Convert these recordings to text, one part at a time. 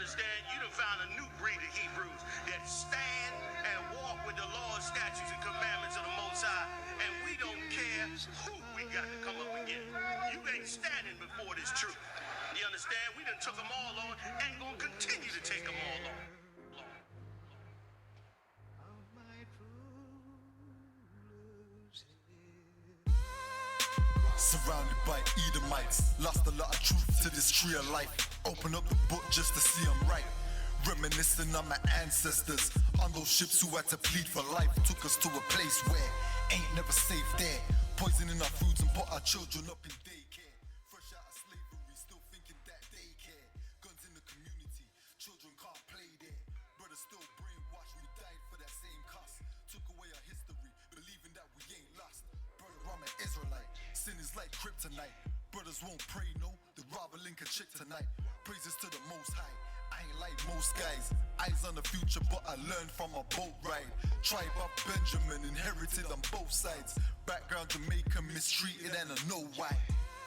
understand? You done found a new breed of Hebrews that stand and walk with the law, statutes, and commandments of the Most High. And we don't care who we got to come up against. You ain't standing before this truth. You understand? We done took them all on and gonna continue to take them all on. Surrounded by Edomites, lost a lot of truth to this tree of life. Open up the book just to see I'm right. Reminiscing on my ancestors, on those ships who had to plead for life. Took us to a place where ain't never safe there. Poisoning our foods and put our children up in daycare. Fresh out of slavery, still thinking that they care. Guns in the community, children can't play there. Brothers still brainwashed, we died for that same cost. Took away our history, believing that we ain't lost. Brother, I'm an Israelite, sin is like kryptonite. Brothers won't pray, no, they'd rather link a chick tonight. Praises to the Most High, I ain't like most guys. Eyes on the future, but I learned from a boat ride. Tribe of Benjamin, inherited on both sides. Background Jamaican, mistreated and I know why.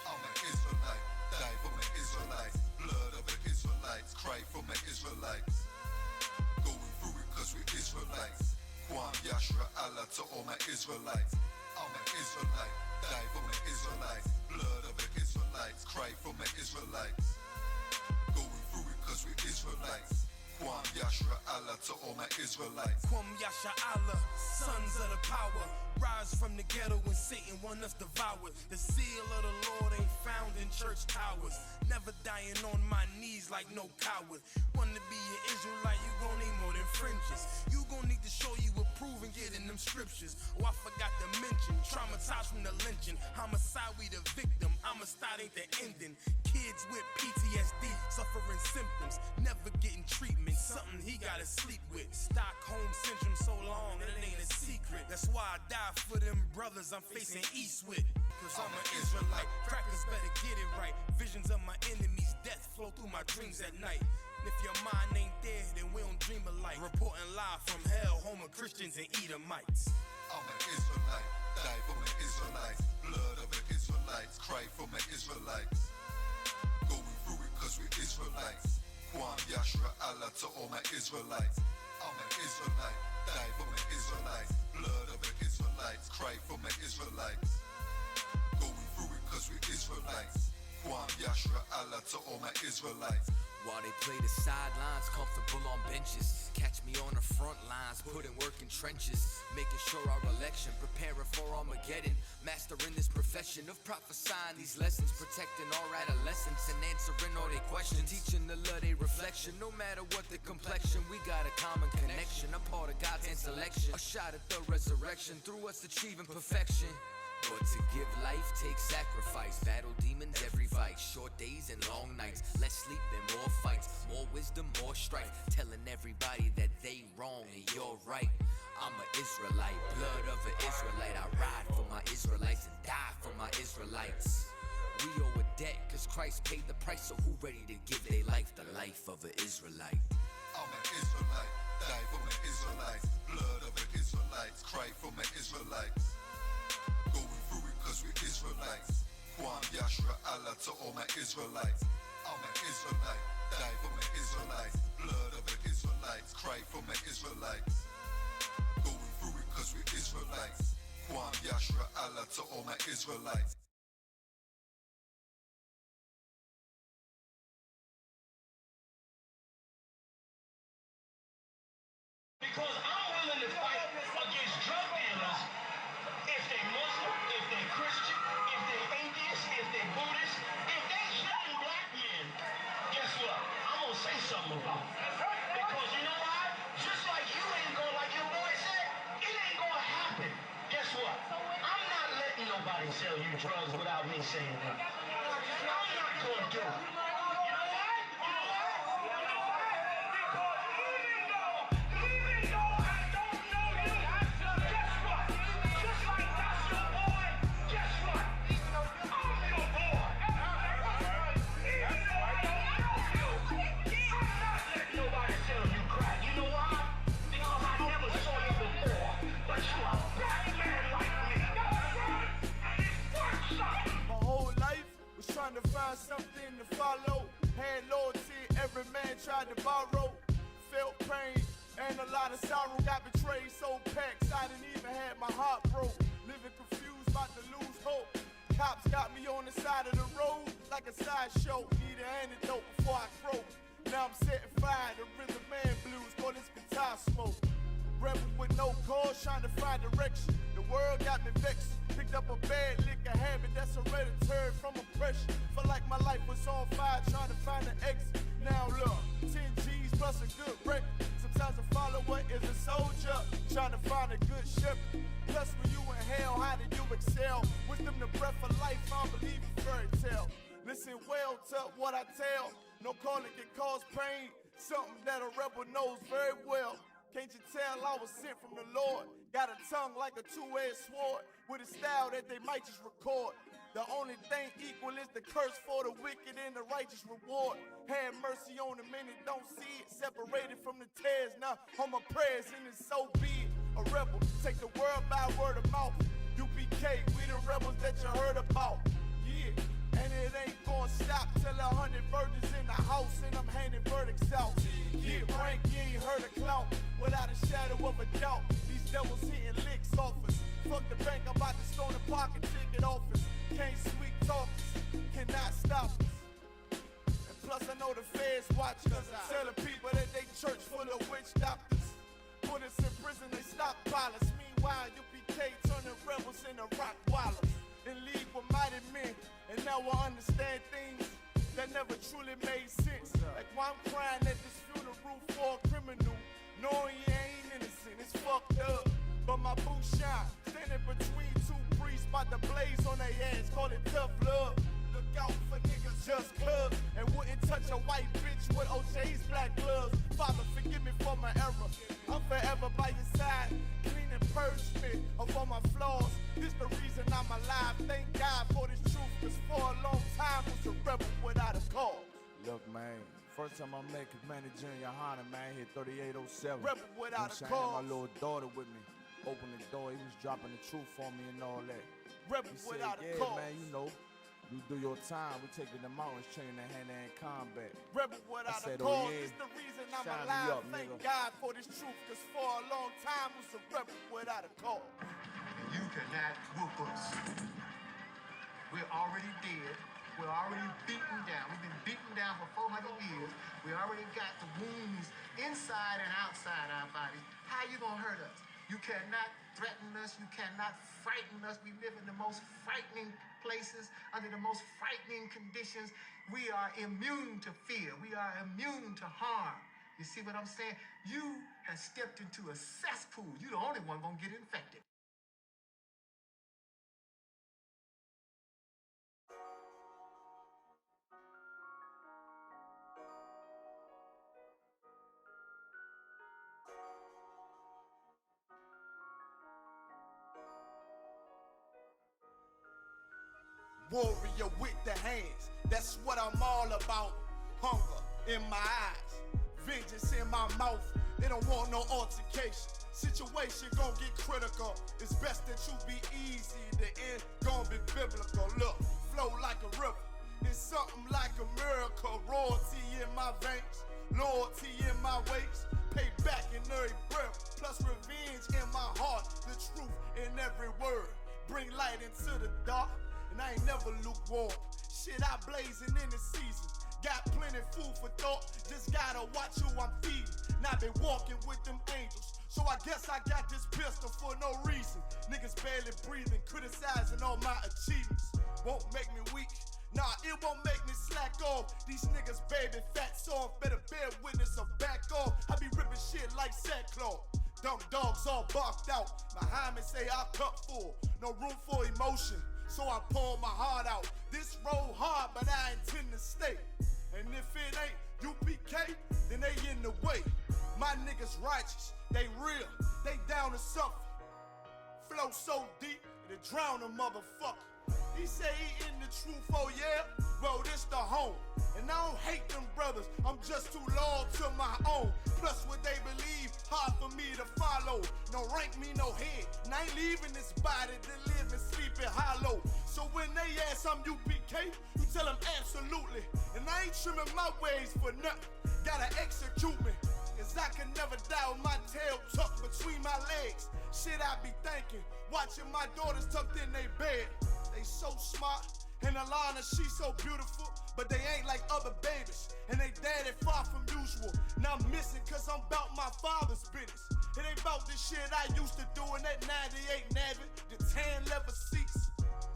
I'm an Israelite, die for my Israelites. Blood of the Israelites, cry for my Israelites. Going through it cause we Israelites. Kwam Yashra Allah to all my Israelites. I'm an Israelite, die for my Israelites. Blood of the Israelites, cry for my Israelites. Going through it cause we Israelites. Kwam Yashra Allah to all my Israelites. Kwam Yasha Allah, sons of the power. Rise from the ghetto when Satan want us devoured. The seal of the Lord ain't found in church towers. Never dying on my knees like no coward. Wanna be an Israelite, you gon' need more than fringes. You gon' need to show you approve and get in them scriptures. Oh, I forgot to mention, traumatized from the lynching. Homicide, we the victim. Homicide ain't the ending. Kids with PTSD, suffering symptoms, never getting treatment. Something he gotta sleep with. Stockholm syndrome so long, and it ain't a secret. That's why I die for them brothers I'm facing east with. Cause I'm an Israelite. Crackers better get it right. Visions of my enemies, death flow through my dreams at night. And if your mind ain't there, then we don't dream alike. Reporting live from hell, home of Christians and Edomites. I'm an Israelite, die for my Israelites. Blood of the Israelites, cry for my Israelites. Going through it cause we Israelites. Kwam Yashra Allah to all my Israelites. I'm an Israelite, die for my Israelites. Blood of the Israelites, cry for my Israelites. Going through it cause we Israelites. Kwam Yashra Allah to all my Israelites. While they play the sidelines, comfortable on benches. Catch me on the front lines, putting work in trenches. Making sure our election, preparing for Armageddon. Mastering this profession of prophesying these lessons. Protecting our adolescents and answering all their questions. Teaching the love they reflection, no matter what the complexion. We got a common connection, a part of God's hand selection. A shot at the resurrection, through us achieving perfection. But to give life takes sacrifice. Battle demons every fight. Short days and long nights. Less sleep and more fights. More wisdom, more strife. Telling everybody that they wrong and you're right. I'm an Israelite, blood of an Israelite. I ride for my Israelites and die for my Israelites. We owe a debt cause Christ paid the price. So who ready to give their life the life of an Israelite? I'm an Israelite, die for my Israelites. Blood of the Israelites, cry for my Israelites. Going through it cause we Israelites. Kwam Yashra Allah to all my Israelites. I'm an Israelite, die for my Israelites. Blood of the Israelites, cry for my Israelites. Going through it cause we Israelites. Kwam Yashra Allah to all my Israelites. Because I'm willing to fight against drug dealers if they Muslim, if they Christian, if they atheist, if they Buddhist, if they killing black men. Guess what? I'm gonna say something about it. Because you know why? Just like you ain't gonna, like your boy said, it ain't gonna happen. Guess what? I'm not letting nobody sell you drugs without me saying that. I'm not gonna do it. Trying to find something to follow. Had loyalty, every man tried to borrow. Felt pain and a lot of sorrow. Got betrayed, so packed, I didn't even have my heart broke. Living confused, about to lose hope. Cops got me on the side of the road like a sideshow. Need an antidote before I croak. Now I'm setting fire to rhythm man blues, call this guitar smoke. Rebel with no cause, trying to find direction. The world got me vexed. Picked up a bad liquor habit that's hereditary from oppression. Felt like my life was on fire, trying to find an exit. Now look, 10 G's plus a good record. Sometimes a follower is a soldier, trying to find a good shepherd. Plus when you in hell, how did you excel? Wisdom the breath of life, I don't believe in fairy tale. Listen well to what I tell. No calling can cause pain, something that a rebel knows very well. Can't you tell I was sent from the Lord? Got a tongue like a two-edged sword, with a style that they might just record. The only thing equal is the curse for the wicked and the righteous reward. Have mercy on the many, don't see it. Separated from the tares, now on my prayers, and it's so be it. A rebel, take the world by word of mouth. UPK, we the rebels that you heard about. Yeah, and it ain't gonna stop till 100 virgins in the house, and I'm handing verdicts out. Get rank, you ain't heard a clout, without a shadow of a doubt. These devils hitting licks off us. Fuck the bank, I'm about to stone the pocket ticket office. Can't sweet talk us, cannot stop us. And plus I know the feds watch us, telling people that they church full of witch doctors. Put us in prison, they stockpile us. Meanwhile, UPK turning rebels into rock wallers. In league with mighty men, and now I understand things that never truly made sense. Like why I'm crying at this funeral for a criminal, knowing you ain't innocent, it's fucked up. But my boots shine, standing between two priests, about to blaze on their ass, call it tough love. Look out for niggas just cuz, and wouldn't touch a white bitch with OJ's black gloves. Father, forgive me for my error, I'm forever by your side. Clean and purge me of all my flaws. This the reason I'm alive, thank God for this truth. Cause for a long time was a rebel without a cause. Look, man, first time I met Commander Junior Hunter, man, hit 3807. Rebel without a I had cause. my little daughter with me. Opened the door, he was dropping the truth on me and all that. Rebel He said, without a yeah, cause. man, you know, you do your time. We take it to the mountains, training in hand-to-hand combat. Rebel without a said, cause. oh, yeah. It's the reason I'm Shine me alive. up, Thank nigga. God for this truth. Cause for a long time was a rebel without a cause. And you cannot whoop us. We're already dead. We're already beaten down. We've been beaten down for 400 years. We already got the wounds inside and outside our bodies. How you gonna hurt us? You cannot threaten us. You cannot frighten us. We live in the most frightening places, under the most frightening conditions. We are immune to fear. We are immune to harm. You see what I'm saying? You have stepped into a cesspool. You're the only one gonna get infected. Warrior with the hands, that's what I'm all about. Hunger in my eyes, vengeance in my mouth. They don't want no altercation. Situation gon' get critical. It's best that you be easy. The end gon' be biblical. Look, flow like a river. It's something like a miracle. Royalty in my veins, loyalty in my ways. Pay back in every breath, plus revenge in my heart. The truth in every word. Bring light into the dark. And I ain't never lukewarm. Shit, I blazing in the season. Got plenty food for thought. Just gotta watch who I'm feeding. Now been walking with them angels. So I guess I got this pistol for no reason. Niggas barely breathing, criticizing all my achievements. Won't make me weak. Nah, it won't make me slack off. These niggas baby fat soft. Better bear witness or back off. I be ripping shit like sackcloth. Dumb dogs all barked out. Behind me say I cup full. No room for emotion. So I pour my heart out. This road hard, but I intend to stay. And if it ain't UPK, then they in the way. My niggas righteous, they real, they down to suffer. Flow so deep, it'll drown a motherfucker. He say he in the truth, oh yeah? Well, this the home. And I don't hate them brothers, I'm just too loyal to my own. Plus what they believe, hard for me to follow. No rank me, no head, and I ain't leaving this body to live and sleep in hollow. So when they ask I'm UPK, okay? You tell him absolutely. And I ain't trimming my ways for nothing. Gotta execute me. Cause I can never die with my tail tucked between my legs. Shit I be thinking, watching my daughters tucked in their bed. They so smart, and Alana, she so beautiful, but they ain't like other babies. And they daddy far from usual. Now I'm missing cause I'm about my father's business. It ain't about this shit I used to do in that 98 Navy, the tan leather seats.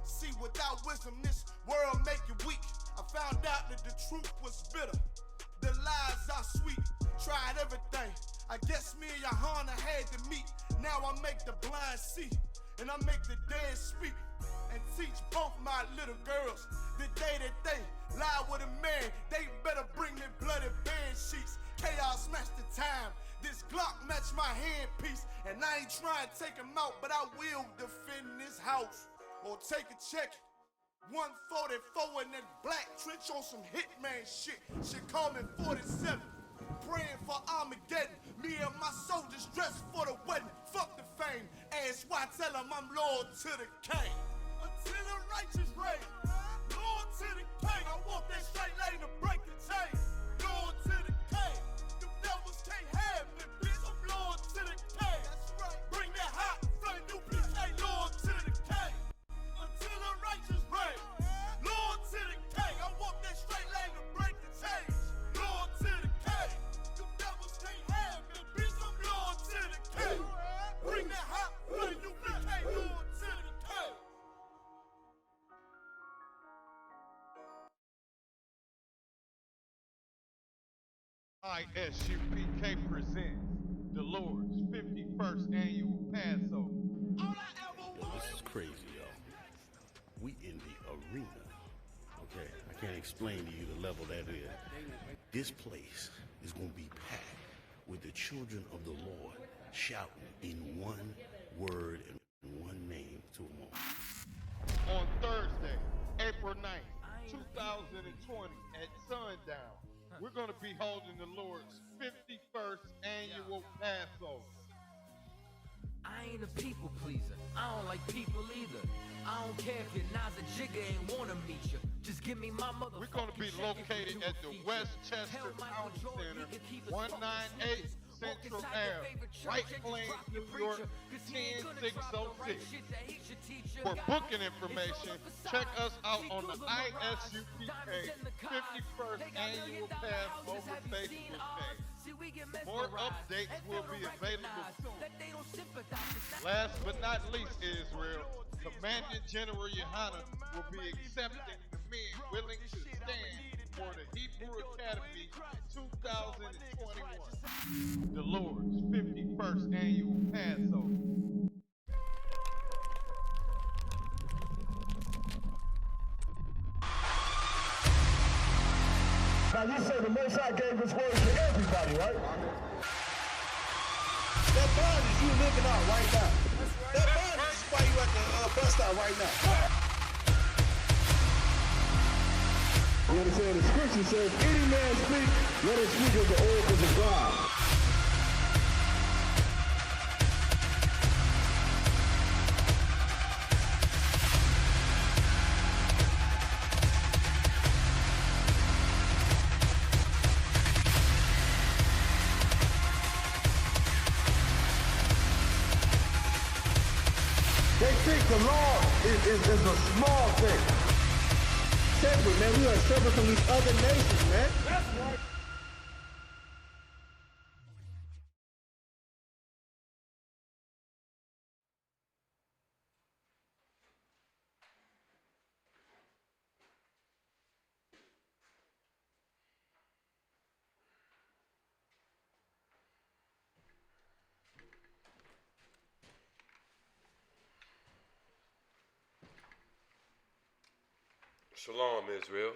See, without wisdom, this world make you weak. I found out that the truth was bitter. The lies are sweet. Tried everything. I guess me and Johanna had to meet. Now I make the blind see, and I make the dead speak, and teach both my little girls the day that they lie with a man, they better bring me bloody bed sheets. Chaos match the time. This Glock match my handpiece, and I ain't trying to take him out, but I will defend this house or take a check. 144 in that black trench on some hitman shit. Shit call me 47. Praying for Armageddon. Me and my soldiers dressed for the wedding. Fuck the fame. Ask why, tell them I'm loyal to the king. Until the righteous reign. Loyal to the king. I want that straight lane to break the chain. Loyal to the king. The devils can't have me, bitch. I'm loyal to the king. That's right. Bring that hot flame duplicate. Loyal to the king. Until the righteous reign. Loyal to the king. I want that straight lane to break the chain. Loyal to the king. The devils can't have me, bitch. I'm loyal to the king. Bring that hot flame duplicate. Loyal to the king. ISUPK presents the Lord's 51st annual Passover. Yo, this is crazy, yo. We in the arena. Okay, I can't explain to you the level that is. This place is gonna be packed with the children of the Lord shouting in one word and one name to him all. On Thursday, April 9th, 2020 at sundown, we're going to be holding the Lord's 51st annual Passover. I ain't a people pleaser. I don't like people either. I don't care if your Naza Jigga ain't wanna meet you. Just give me my mother. We're going to be located at the Westchester Town Center, 198 Central Ave, White Plains, New York, 10606. For booking information, check us out on the ISUPK 51st Annual Passover Facebook page. More updates will be available soon. Last but not least, Israel, Commandant General Yohana will be accepting the men willing to stand for the Hebrew Academy 2021. The Lord's 51st Annual Passover. Now you say the Most High gave His word to everybody, right? That bondage you living out right now. That bondage is why you at the bus stop right now. You understand? The scripture says, any man speak, let him speak of the oracles of God. They think the law is a small thing. Separate, man. We are separate from these other nations, man. That's right. Shalom, Israel.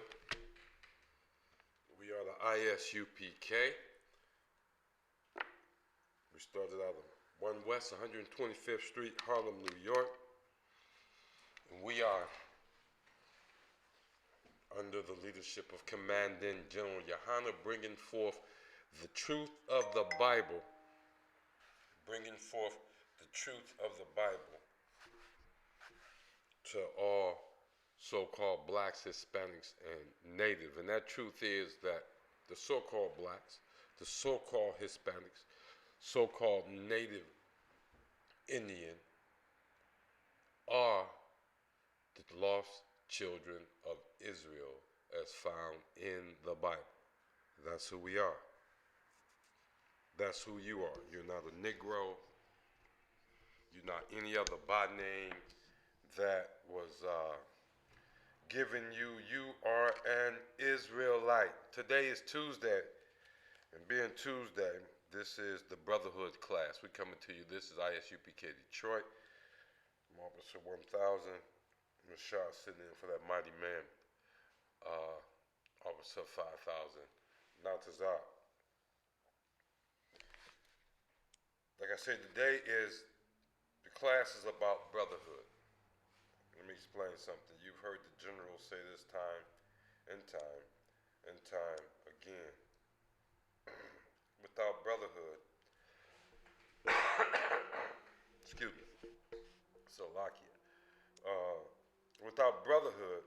We are the ISUPK. We started out on 1 West 125th Street, Harlem, New York. And we are under the leadership of Commandant General Yohana, bringing forth the truth of the Bible. Bringing forth the truth of the Bible to all so-called blacks, Hispanics, and Native. And that truth is that the so-called blacks, the so-called Hispanics, so-called Native Indian are the lost children of Israel as found in the Bible. That's who we are. That's who you are. You're not a Negro. You're not any other body name that was given you. You are an Israelite. Today is Tuesday, and being Tuesday, this is the Brotherhood class. We're coming to you. This is ISUPK Detroit. I'm Officer 1000. Rashad sitting in for that mighty man, Officer 5000. Natazar. Like I said, today the class is about brotherhood. Let me explain something. You've heard the general say this time and time and time again. Without brotherhood, excuse me, Salakia. Without brotherhood,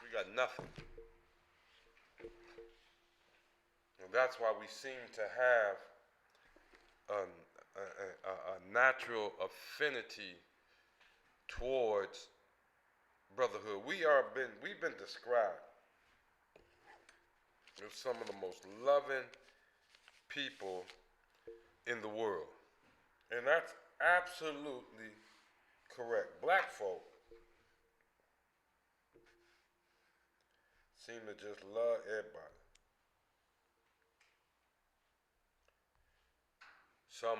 we got nothing. And that's why we seem to have a natural affinity towards brotherhood. We've been described as some of the most loving people in the world. And that's absolutely correct. Black folk seem to just love everybody. Some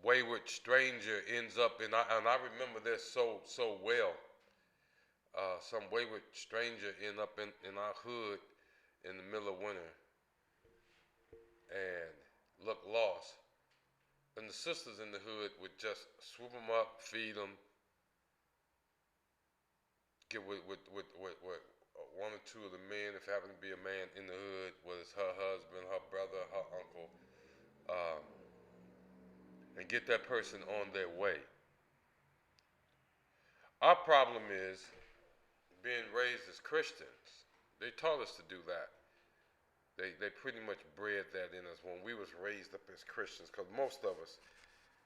wayward stranger ends up in, and I remember this so well. Some wayward stranger end up in our hood in the middle of winter and look lost. And the sisters in the hood would just swoop them up, feed them, get with one or two of the men, if happened to be a man in the hood, whether it's her husband, her brother, her uncle, and get that person on their way. Our problem is being raised as Christians. They taught us to do that. They pretty much bred that in us when we was raised up as Christians, because most of us,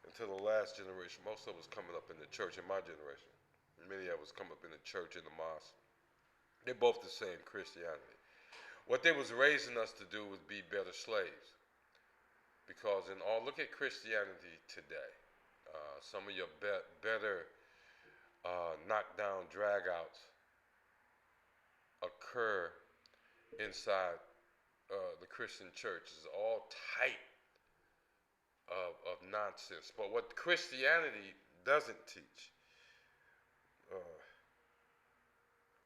until the last generation, most of us coming up in the church, in my generation, many of us come up in the church, in the mosque. They're both the same, Christianity. What they was raising us to do was be better slaves. Because look at Christianity today. Some of your better knockdown dragouts occur inside the Christian church. Is all type of nonsense. But what Christianity doesn't teach,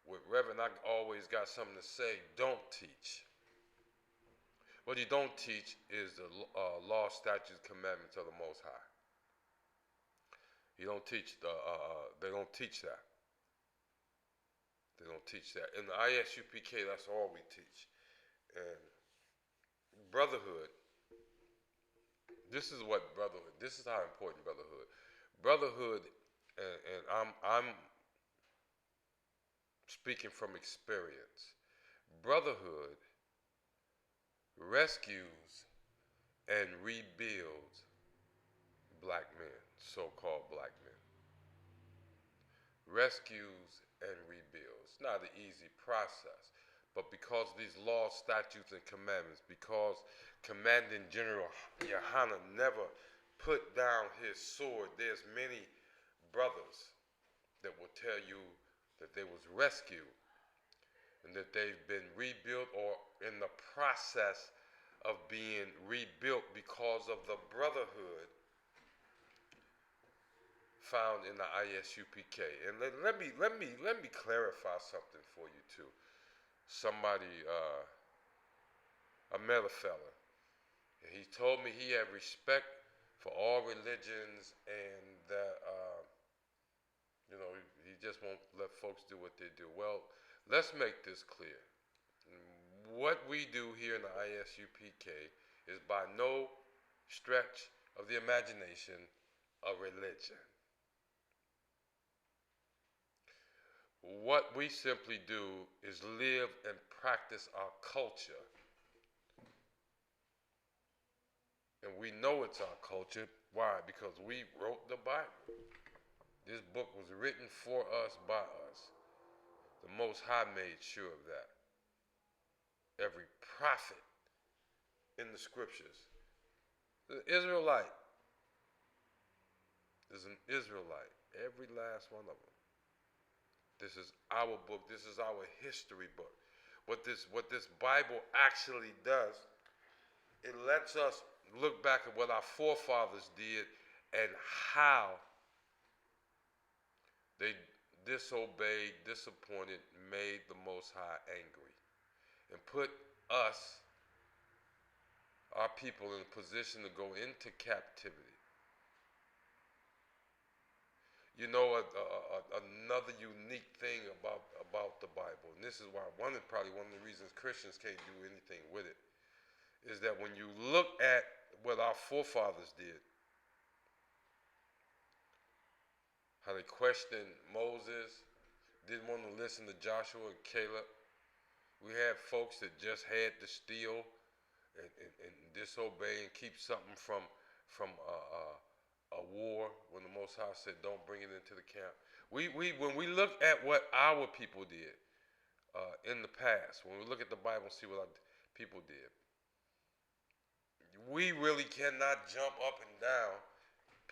what Reverend I always got something to say, don't teach. What you don't teach is the law, statutes, commandments of the Most High. You don't teach they don't teach that. They don't teach that. In the ISUPK, that's all we teach. And brotherhood, this is how important brotherhood, and I'm speaking from experience. Brotherhood rescues and rebuilds black men, so-called black men. Rescues and rebuilds. It's not an easy process, but because these laws, statutes, and commandments, because Commanding General Yohana never put down his sword, there's many brothers that will tell you that they was rescued and that they've been rebuilt or in the process of being rebuilt because of the brotherhood found in the ISUPK. And let me clarify something for you too. Somebody, I met a fella, and he told me he had respect for all religions and that, he just won't let folks do what they do. Well, let's make this clear. What we do here in the ISUPK is by no stretch of the imagination a religion. What we simply do is live and practice our culture. And we know it's our culture. Why? Because we wrote the Bible. This book was written for us, by us. The Most High made sure of that. Every prophet in the scriptures. The Israelite is an Israelite. Every last one of them. This is our book. This is our history book. What this Bible actually does, it lets us look back at what our forefathers did and how they disobeyed, disappointed, made the Most High angry, and put us, our people, in a position to go into captivity. You know, another unique thing about the Bible, and this is why probably one of the reasons Christians can't do anything with it, is that when you look at what our forefathers did, how they questioned Moses, didn't want to listen to Joshua and Caleb. We had folks that just had to steal and disobey and keep something from a war when the Most High said, don't bring it into the camp. When we look at what our people did in the past, when we look at the Bible and see what our people did, we really cannot jump up and down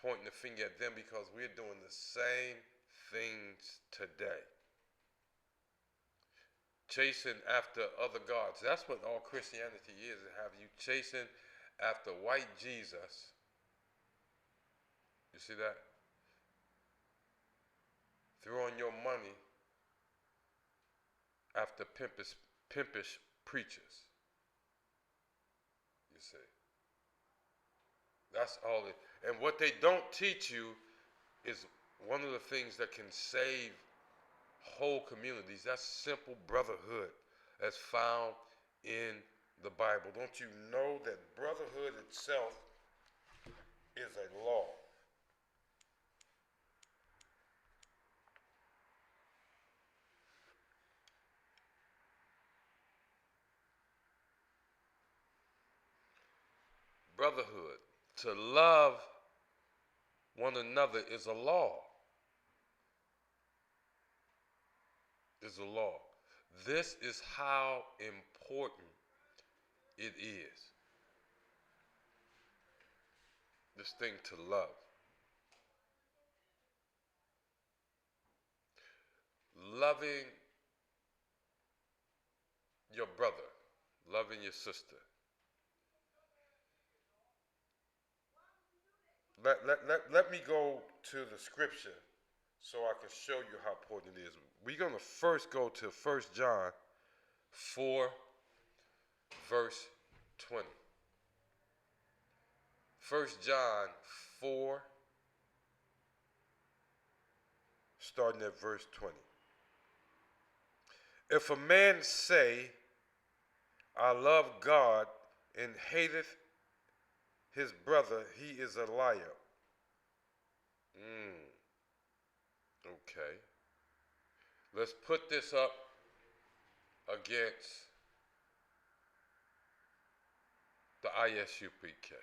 pointing the finger at them, because we're doing the same things today. Chasing after other gods. That's what all Christianity is. Have you chasing after white Jesus. You see that? Throwing your money after pimpish preachers. You see. That's all it. And what they don't teach you is one of the things that can save whole communities. That's simple brotherhood as found in the Bible. Don't you know that brotherhood itself is a law? Brotherhood, to love one another, is a law. Is a law. This is how important it is. This thing to love. Loving your brother, loving your sister. Let me go to the scripture so I can show you how important it is. We're going to first go to 1 John 4, verse 20. 1 John 4, starting at verse 20. If a man say, I love God, and hateth his brother, he is a liar. Okay. Let's put this up against the ISUPK.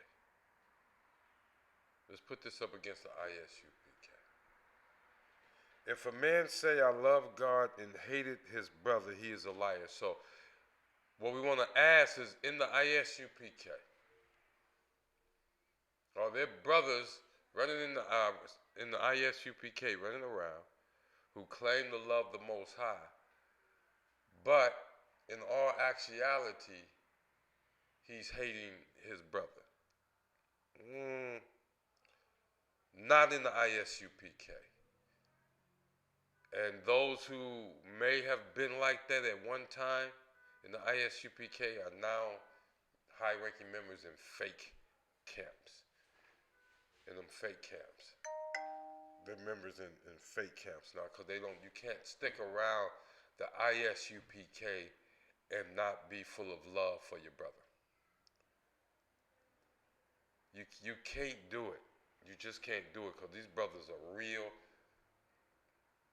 Let's put this up against the ISUPK. If a man say, I love God, and hated his brother, he is a liar. So what we want to ask is, in the ISUPK, are there brothers running in the ISUPK, running around, who claim to love the Most High, but in all actuality, he's hating his brother? Not in the ISUPK. And those who may have been like that at one time in the ISUPK are now high-ranking members in fake camps. In them fake camps. They're members in fake camps now, because you can't stick around the ISUPK and not be full of love for your brother. You can't do it. You just can't do it because these brothers are real.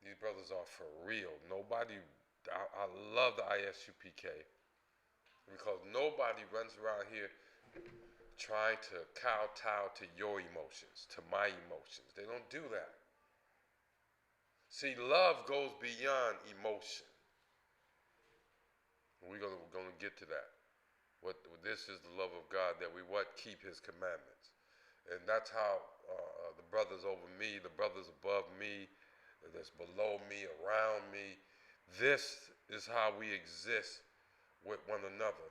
These brothers are for real. Nobody, I love the ISUPK because nobody runs around here trying to kowtow to your emotions, to my emotions. They don't do that. See, love goes beyond emotion. We're gonna get to that. This is the love of God, that we keep His commandments, and that's how the brothers over me, the brothers above me, that's below me, around me. This is how we exist with one another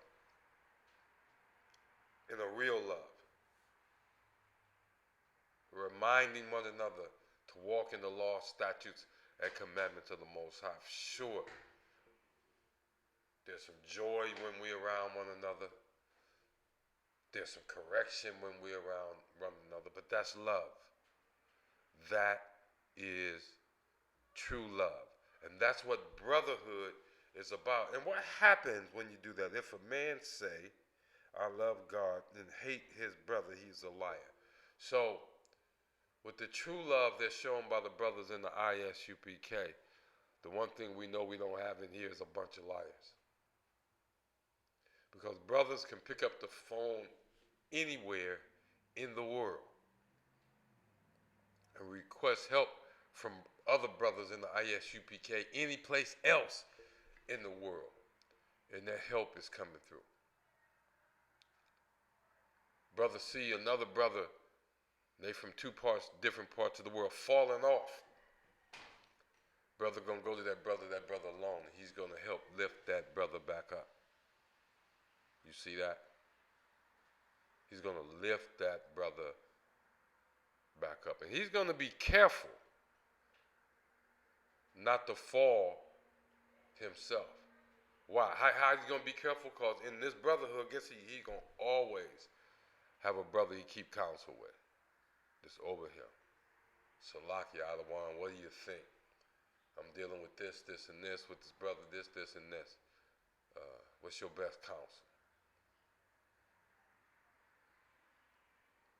in a real love, reminding one another to walk in the law, statutes, and commandments of the Most High. Sure, there's some joy when we're around one another. There's some correction when we're around one another, but that's love. That is true love. And that's what brotherhood is about. And what happens when you do that? If a man say, I love God, and hate his brother, he's a liar. So, with the true love that's shown by the brothers in the ISUPK, the one thing we know we don't have in here is a bunch of liars. Because brothers can pick up the phone anywhere in the world and request help from other brothers in the ISUPK any place else in the world, and that help is coming through. Brother see another brother, they from different parts of the world, falling off. Brother gonna go to that brother alone. He's gonna help lift that brother back up. You see that? He's gonna lift that brother back up. And he's gonna be careful not to fall himself. Why? How is he gonna be careful? Because in this brotherhood, guess he's gonna always have a brother he keep counsel with. Just over him. Salaki Alawan, what do you think? I'm dealing with this, and this, with this brother, this, and this. What's your best counsel?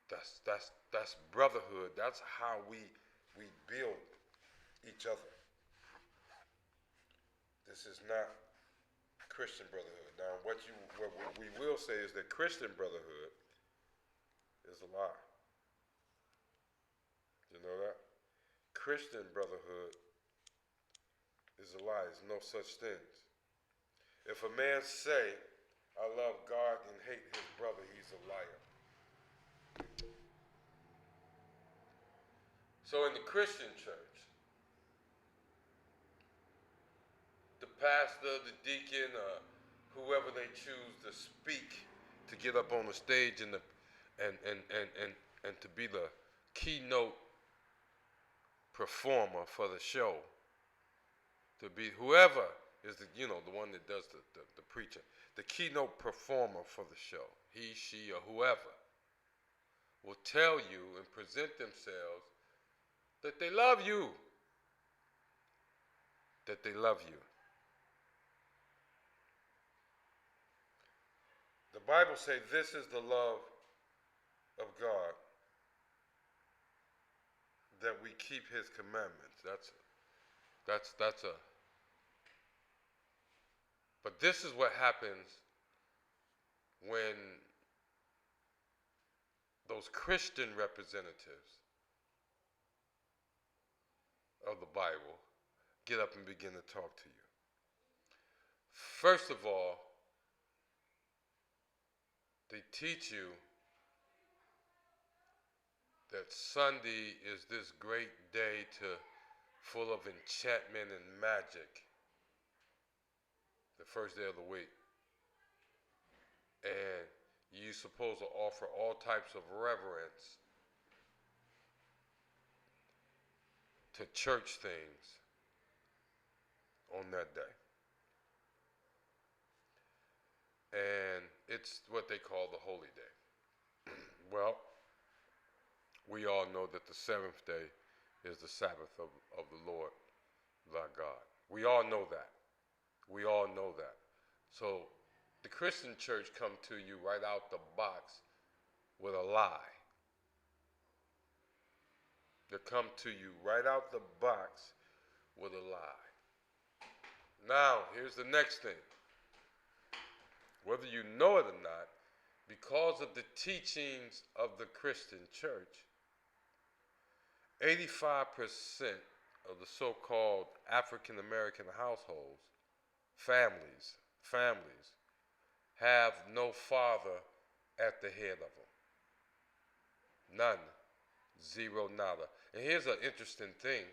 That's brotherhood. That's how we build each other. This is not Christian brotherhood. Now, what we will say is that Christian brotherhood is a lie. You know that? Christian brotherhood is a lie. There's no such things. If a man say, I love God and hate his brother, he's a liar. So in the Christian church, the pastor, the deacon, whoever they choose to speak, to get up on the stage and to be the keynote performer for the show, to be whoever is the one that does the preaching, the keynote performer for the show, he, she, or whoever, will tell you and present themselves that they love you. That they love you. The Bible says this is the love of God, that we keep His commandments. But this is what happens when those Christian representatives of the Bible get up and begin to talk to you. First of all, they teach you that Sunday is this great day full of enchantment and magic, the first day of the week. And you're supposed to offer all types of reverence to church things on that day. And it's what they call the holy day. Well, we all know that the seventh day is the Sabbath of the Lord, thy God. We all know that. We all know that. So the Christian church come to you right out the box with a lie. They come to you right out the box with a lie. Now, here's the next thing. Whether you know it or not, because of the teachings of the Christian church, 85% of the so-called African American households, families, have no father at the head of them. None. Zero, nada. And here's an interesting thing.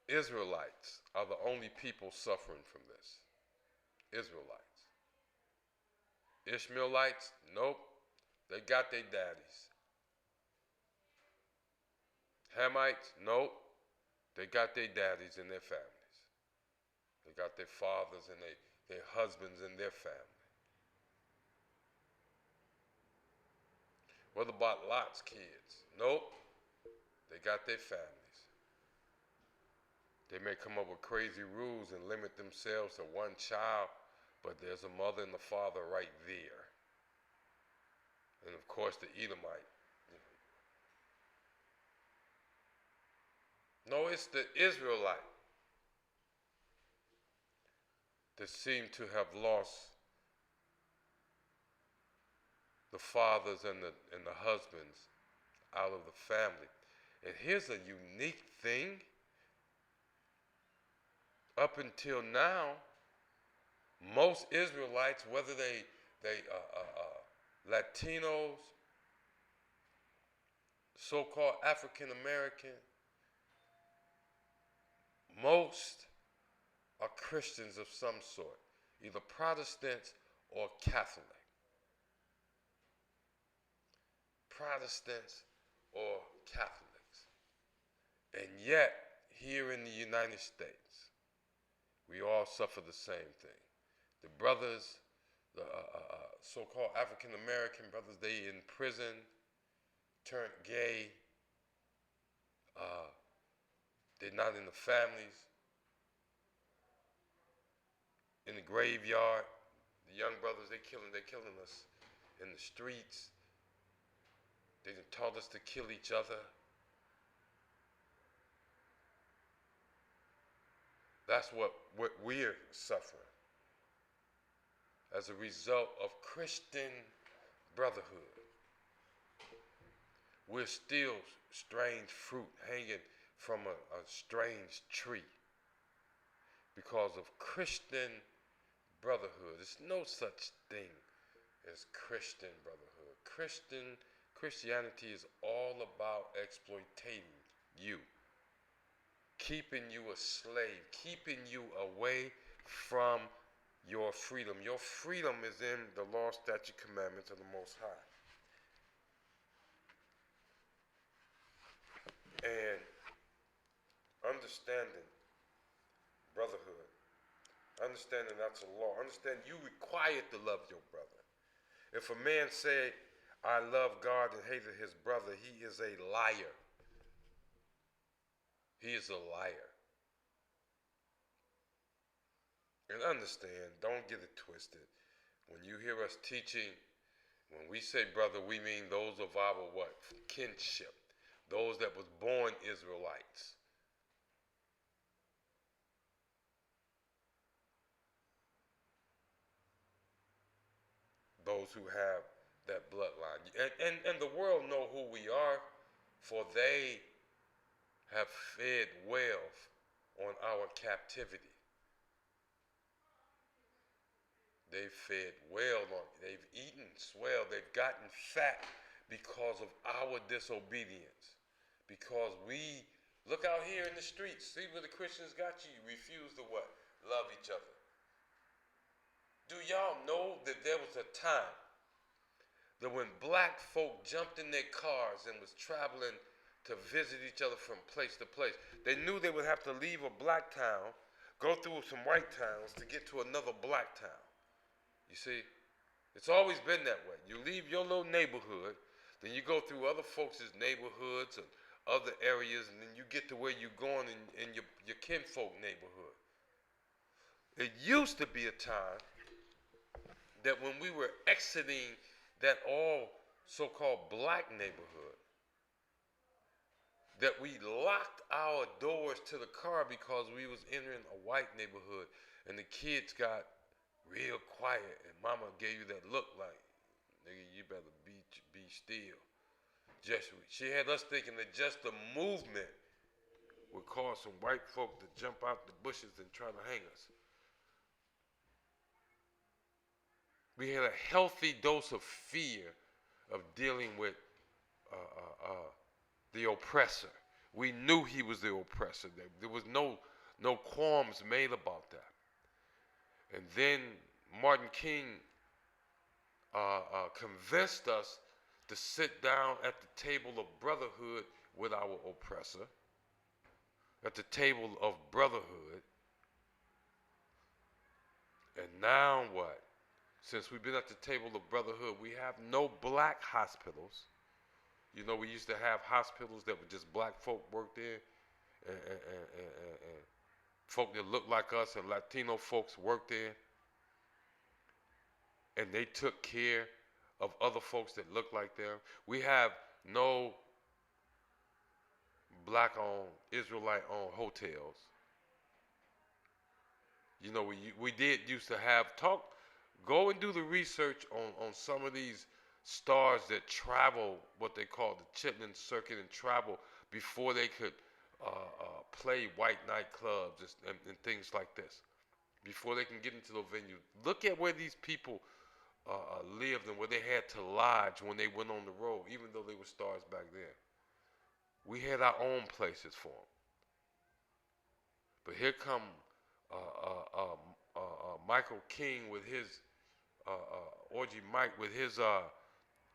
Israelites are the only people suffering from this. Israelites. Ishmaelites, nope. They got their daddies. Hamites, nope. They got their daddies and their families. They got their fathers and their husbands and their family. What about Lot's kids? Nope. They got their families. They may come up with crazy rules and limit themselves to one child, but there's a mother and a father right there. And of course the Edomite. No, it's the Israelite that seem to have lost the fathers and the husbands out of the family. And here's a unique thing. Up until now, most Israelites, whether they Latinos, so-called African American, most are Christians of some sort, either Protestants or Catholic. Protestants or Catholics. And yet, here in the United States, we all suffer the same thing. The brothers, the so-called African American brothers, they in prison, turned gay. They're not in the families. In the graveyard, the young brothers, they're killing us in the streets. They done taught us to kill each other. That's what we're suffering as a result of Christian brotherhood. We're still strange fruit hanging from a strange tree because of Christian brotherhood. There's no such thing as Christian brotherhood. Christianity is all about exploiting you, keeping you a slave, keeping you away from your freedom. Your freedom is in the law, statute, commandments of the Most High. And understanding brotherhood, understanding that's a law, understand you required to love your brother. If a man say, I love God and hated his brother, he is a liar. He is a liar. And understand, don't get it twisted. When you hear us teaching, when we say brother, we mean those of our what? Kinship. Those that was born Israelites. Those who have that bloodline. And the world know who we are, for they have fed well on our captivity. They've fed well on it. They've eaten swell. They've gotten fat because of our disobedience. Because we look out here in the streets, see where the Christians got you. You refuse to what? Love each other. Do y'all know that there was a time that when black folk jumped in their cars and was traveling to visit each other from place to place, they knew they would have to leave a black town, go through some white towns to get to another black town. You see, it's always been that way. You leave your little neighborhood, then you go through other folks' neighborhoods and other areas, and then you get to where you're going in your kinfolk neighborhood. It used to be a time that when we were exiting that all so-called black neighborhood, that we locked our doors to the car because we was entering a white neighborhood, and the kids got real quiet, and mama gave you that look like, nigga, you better be still. She had us thinking that just the movement would cause some white folk to jump out the bushes and try to hang us. We had a healthy dose of fear of dealing with the oppressor. We knew he was the oppressor. There was no qualms made about that. And then Martin King convinced us to sit down at the table of brotherhood with our oppressor, at the table of brotherhood. And now what? Since we've been at the table of brotherhood, we have no black hospitals. You know, we used to have hospitals that were just black folk worked in, and folk that looked like us and Latino folks worked in, and they took care of other folks that looked like them. We have no black-owned, Israelite-owned hotels. You know, we did used to have go and do the research on some of these stars that travel, what they call the Chitlin circuit, and travel before they could play white nightclubs and things like this, before they can get into the venue. Look at where these people lived and where they had to lodge when they went on the road, even though they were stars back then. We had our own places for them. But here come Michael King with his Orgy Mike with his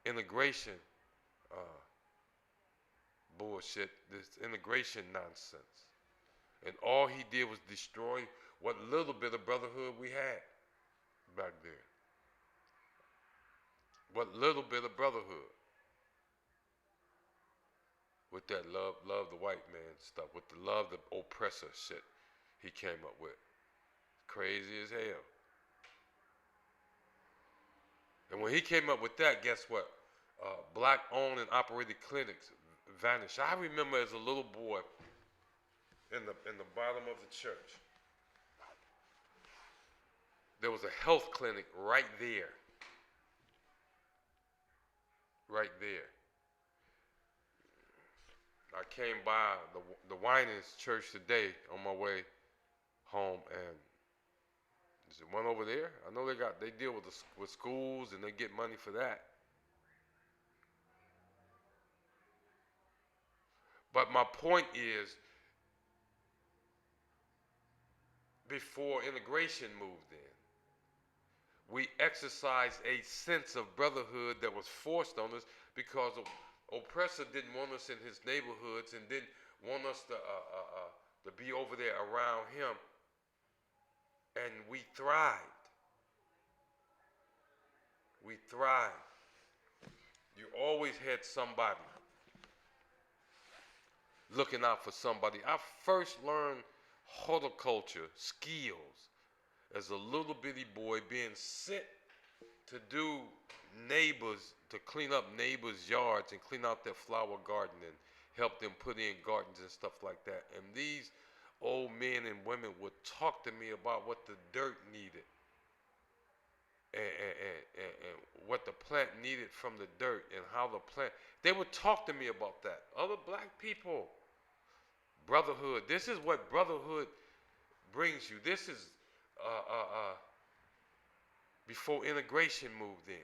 integration bullshit, this integration nonsense. And all he did was destroy what little bit of brotherhood we had back then. What little bit of brotherhood. With that love the white man stuff, with the love the oppressor shit he came up with. Crazy as hell. And when he came up with that, guess what? Black owned and operated clinics vanished. I remember as a little boy in the bottom of the church, there was a health clinic right there. Right there. I came by the Winans church today on my way home, and is it one over there? I know they deal with schools and they get money for that. But my point is, before integration moved in, we exercised a sense of brotherhood that was forced on us because oppressor didn't want us in his neighborhoods and didn't want us to be over there around him. And we thrived. We thrived. You always had somebody looking out for somebody. I first learned horticulture skills as a little bitty boy, being sent to do to clean up neighbors' yards and clean out their flower garden and help them put in gardens and stuff like that. And these old men and women would talk to me about what the dirt needed and what the plant needed from the dirt and how the plant, they would talk to me about that. Other black people, brotherhood. This is what brotherhood brings you. This is before integration moved in.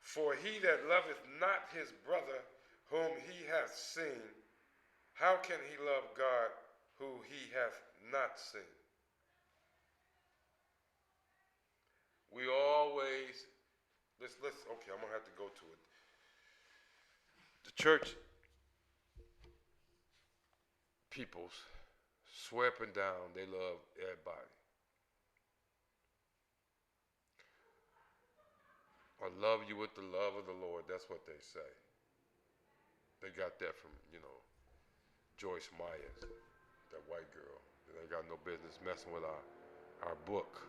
For he that loveth not his brother whom he hath seen, how can he love God who he hath not seen? We always, let's okay, I'm going to have to go to it. The church peoples swear up and down they love everybody. I love you with the love of the Lord. That's what they say. They got that from, Joyce Myers. That white girl that ain't got no business messing with our book.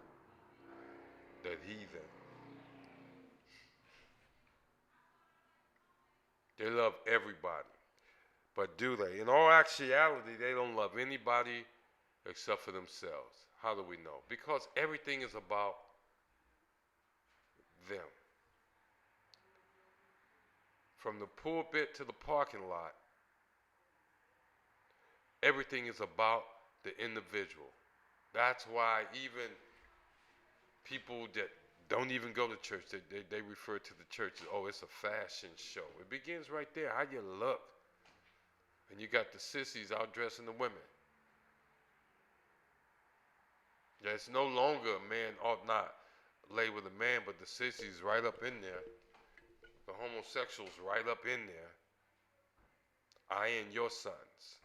That heathen. They love everybody. But do they? In all actuality, they don't love anybody except for themselves. How do we know? Because everything is about them. From the pulpit to the parking lot, everything is about the individual. That's why even people that don't even go to church, they refer to the church as, oh, it's a fashion show. It begins right there, how you look. And you got the sissies out dressing the women. Yeah, it's no longer a man ought not lay with a man, but the sissies right up in there. The homosexuals right up in there. Eyeing your sons.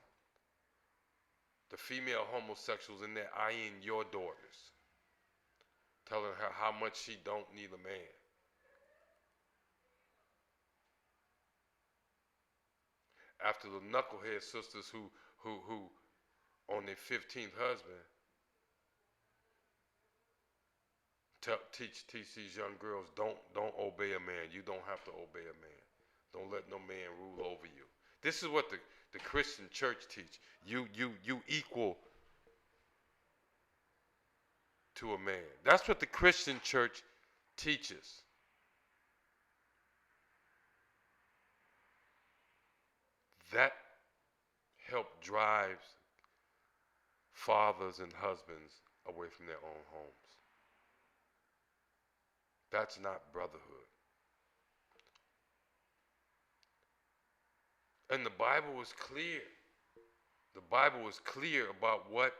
The female homosexuals in there eyeing your daughters. Telling her how much she don't need a man. After the knucklehead sisters who on their 15th husband teach these young girls don't obey a man. You don't have to obey a man. Don't let no man rule over you. This is what the Christian church teach. You equal to a man. That's what the Christian church teaches. That help drives fathers and husbands away from their own homes. That's not brotherhood. And the Bible is clear. The Bible is clear about what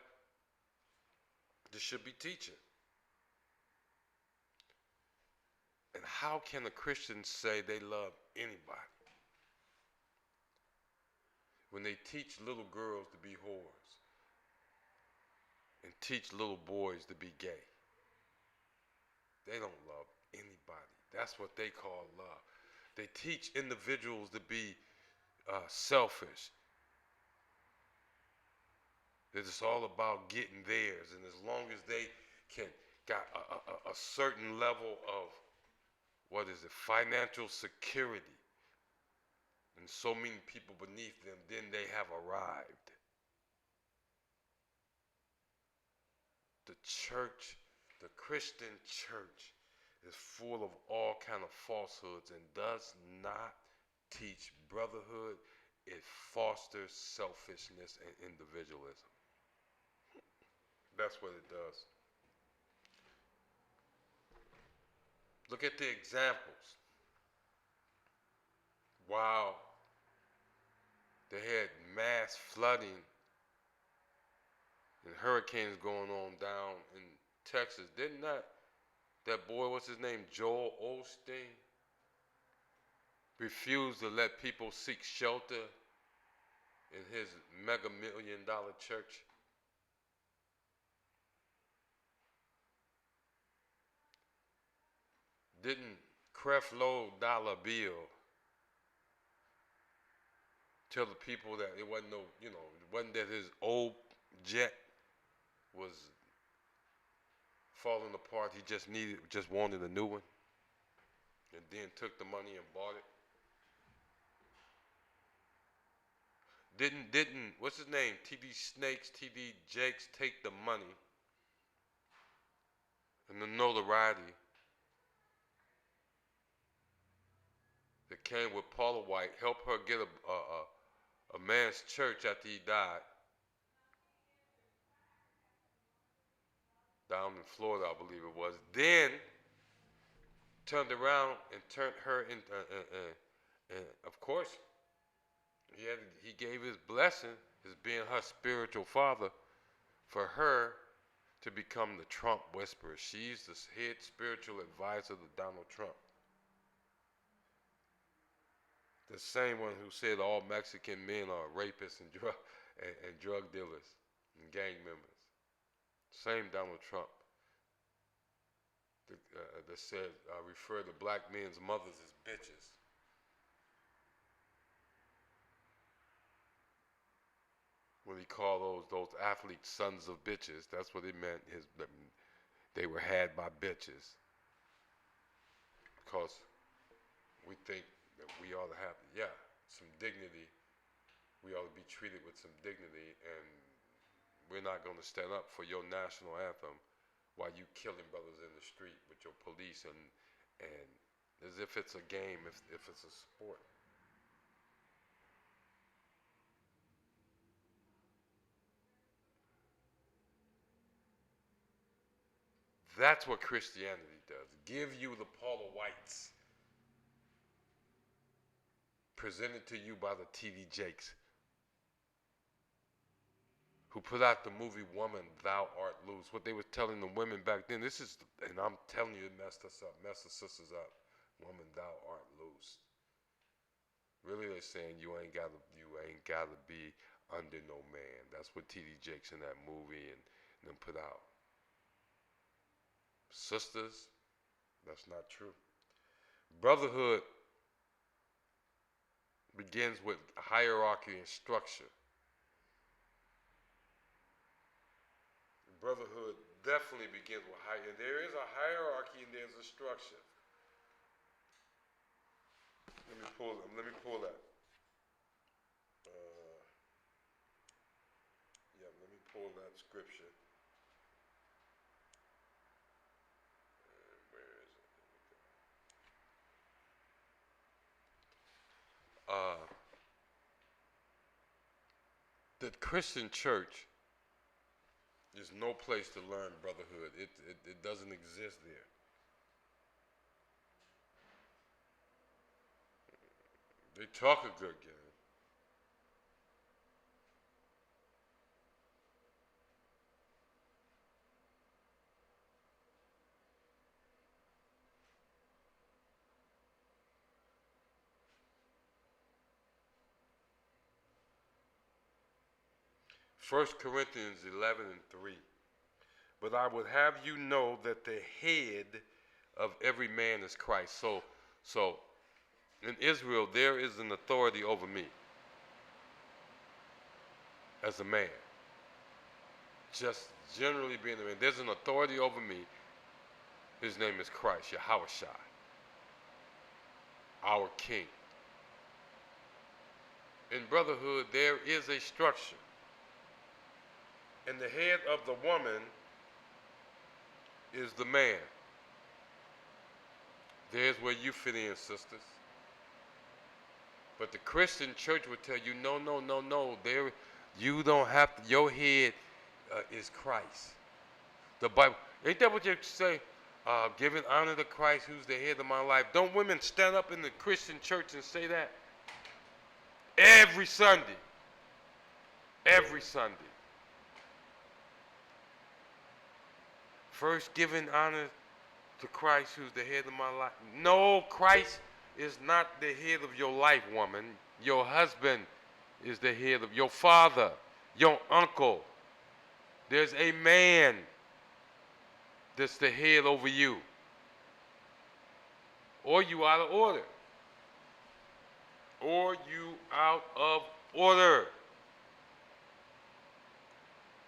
this should be teaching. And how can a Christian say they love anybody when they teach little girls to be whores and teach little boys to be gay? They don't love anybody. That's what they call love. They teach individuals to be selfish. That it's all about getting theirs, and as long as they can got a certain level of financial security, and so many people beneath them, then they have arrived. The church, the Christian church, is full of all kind of falsehoods and does not teach brotherhood. It fosters selfishness and individualism. That's what it does. Look at the examples. Wow. They had mass flooding and hurricanes going on down in Texas. Didn't that boy, what's his name, Joel Osteen, refuse to let people seek shelter in his mega $1 million church? Didn't Creflo Dollar Bill tell the people that it wasn't it wasn't that his old jet was falling apart, he just wanted a new one, and then took the money and bought it? Didn't what's his name, TD Snakes, TD Jakes, take the money and the notoriety that came with Paula White, help her get a man's church after he died down in Florida, I believe it was, then turned around and turned her into, and of course, he gave his blessing as being her spiritual father for her to become the Trump whisperer. She's the head spiritual advisor to Donald Trump. The same one who said all Mexican men are rapists and drug dealers and gang members. Same Donald Trump that said, refer to black men's mothers as bitches. when he called those athletes sons of bitches, that's what it meant. They were had by bitches. Because we think that we ought to have, some dignity. We ought to be treated with some dignity, and we're not going to stand up for your national anthem while you killing brothers in the street with your police and as if it's a game, if it's a sport. That's what Christianity does. Give you the Paula Whites presented to you by the T.D. Jakes, who put out the movie Woman, Thou Art Loose. What they were telling the women back then, and I'm telling you, it messed us up, messed the sisters up. Woman, thou art loose. Really, they're saying you ain't gotta be under no man. That's what T.D. Jakes in that movie and them put out. Sisters, that's not true. Brotherhood begins with hierarchy and structure. Brotherhood definitely begins with hierarchy. There is a hierarchy and there's a structure. Let me pull that. Let me pull that scripture. Where is it? The Christian church is no place to learn brotherhood. It doesn't exist there. They talk a good game. 1 Corinthians 11:3. But I would have you know that the head of every man is Christ. So in Israel, there is an authority over me as a man. Just generally being a man. There's an authority over me. His name is Christ, Yahushua, our King. In brotherhood, there is a structure. And the head of the woman is the man. There's where you fit in, sisters. But the Christian church would tell you, no. You don't have to. Your head is Christ. The Bible, ain't that what you say? Giving honor to Christ, who's the head of my life. Don't women stand up in the Christian church and say that? Every Sunday. Every Sunday. First, giving honor to Christ, who's the head of my life. No, Christ is not the head of your life, woman. Your husband is the head of your father, your uncle. There's a man that's the head over you. Or you out of order. Or you out of order.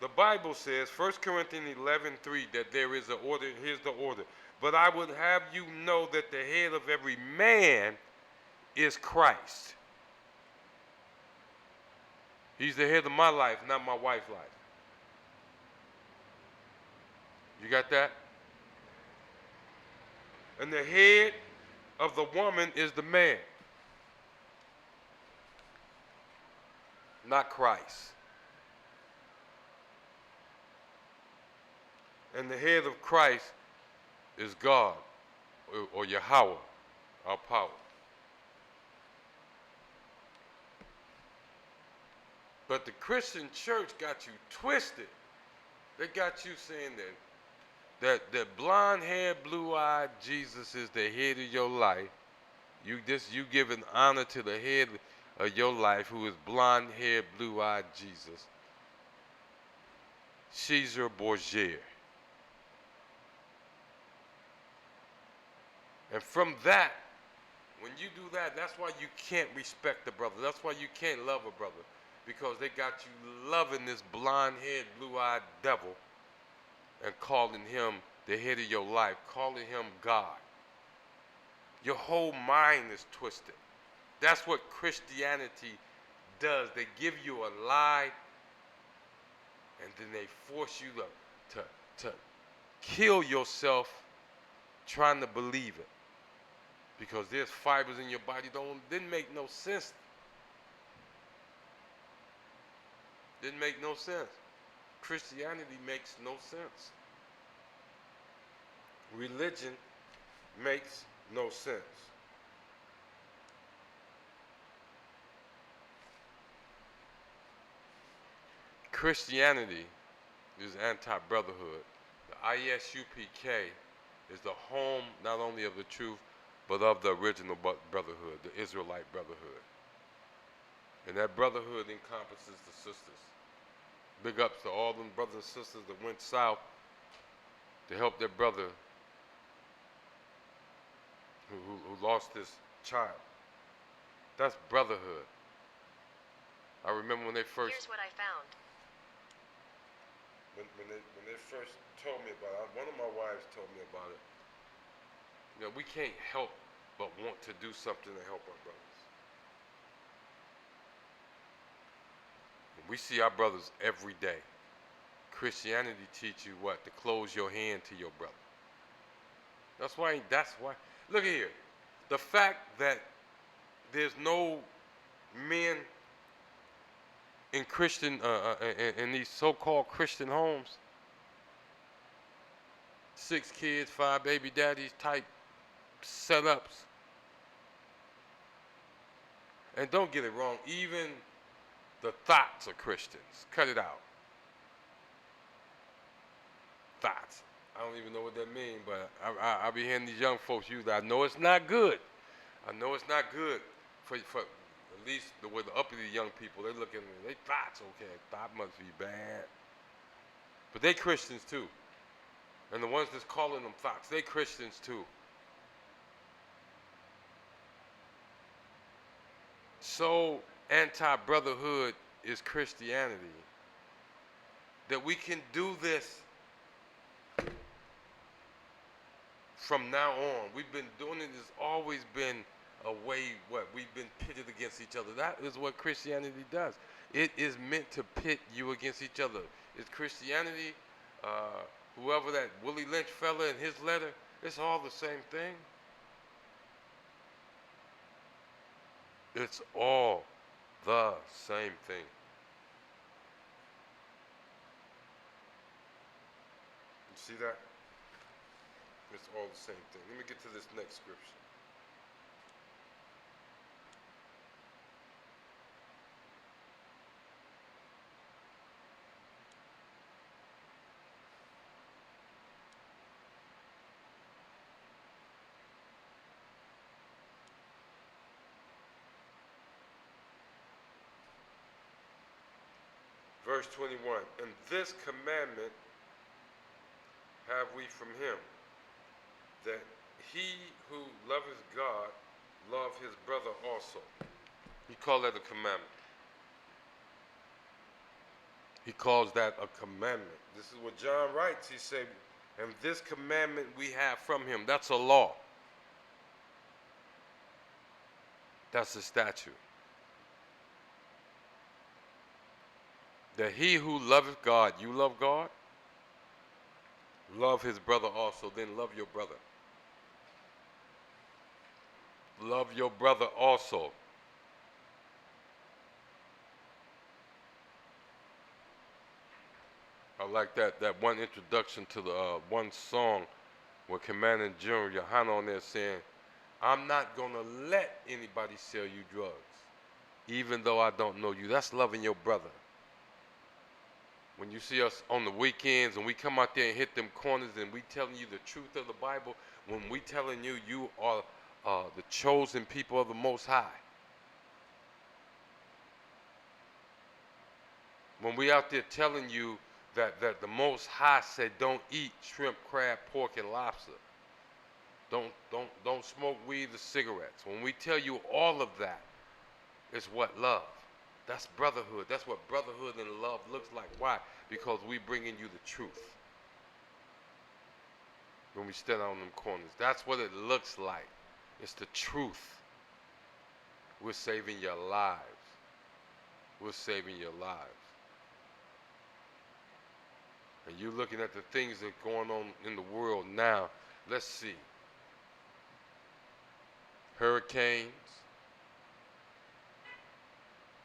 The Bible says, 1 Corinthians 11:3, that there is an order. Here's the order. But I would have you know that the head of every man is Christ. He's the head of my life, not my wife's life. You got that? And the head of the woman is the man, not Christ. And the head of Christ is God, or Yahweh, our power. But the Christian church got you twisted. They got you saying that blonde-haired, blue-eyed Jesus is the head of your life. You giving honor to the head of your life, who is blonde-haired, blue-eyed Jesus, Caesar Borgia. And from that, when you do that, that's why you can't respect the brother. That's why you can't love a brother. because they got you loving this blonde-haired, blue-eyed devil and calling him the head of your life, calling him God. Your whole mind is twisted. That's what Christianity does. They give you a lie, and then they force you to kill yourself trying to believe it. Because there's fibers in your body didn't make no sense. Didn't make no sense. Christianity makes no sense. Religion makes no sense. Christianity is anti-brotherhood. The ISUPK is the home not only of the truth, but of the original brotherhood, the Israelite brotherhood. And that brotherhood encompasses the sisters. Big ups to all them brothers and sisters that went south to help their brother who lost his child. That's brotherhood. I remember when they first... Here's what I found. When they first told me about it, one of my wives told me about it. You know, we can't help but want to do something to help our brothers. And we see our brothers every day. Christianity teach you what? To close your hand to your brother. That's why, look here. The fact that there's no men in Christian, in these so-called Christian homes, 6 kids, 5 baby daddies type setups. And don't get it wrong, even the thoughts are Christians. Cut it out. Thoughts. I don't even know what that means, but I be hearing these young folks use that. I know it's not good. I know it's not good for at least the way the uppity young people, they looking, they thoughts, okay, thought must be bad. But they Christians too. And the ones that's calling them thoughts, they Christians too. So anti-brotherhood is Christianity that we can do this from now on. We've been doing it, it's always been a way, we've been pitted against each other. That is what Christianity does. It is meant to pit you against each other. It's Christianity, whoever that Willie Lynch fella in his letter, it's all the same thing. It's all the same thing. You see that? It's all the same thing. Let me get to this next scripture. Verse 21, and this commandment have we from him, that he who loveth God love his brother also. He called that a commandment. He calls that a commandment. This is what John writes. He said, and this commandment we have from him. That's a law. That's a statute. That he who loveth God, you love God, love his brother also, then love your brother. Love your brother also. I like that one introduction to the one song where Commander General Yohana on there saying, I'm not going to let anybody sell you drugs, even though I don't know you. That's loving your brother. When you see us on the weekends and we come out there and hit them corners and we telling you the truth of the Bible, when we telling you you are the chosen people of the Most High. When we out there telling you that the Most High said don't eat shrimp, crab, pork, and lobster. Don't smoke weed or cigarettes. When we tell you all of that, it's what love. That's brotherhood. That's what brotherhood and love looks like. Why? Because we bringing you the truth. When we stand on them corners, that's what it looks like. It's the truth. We're saving your lives. We're saving your lives. And you're looking at the things that are going on in the world now. Let's see. Hurricanes.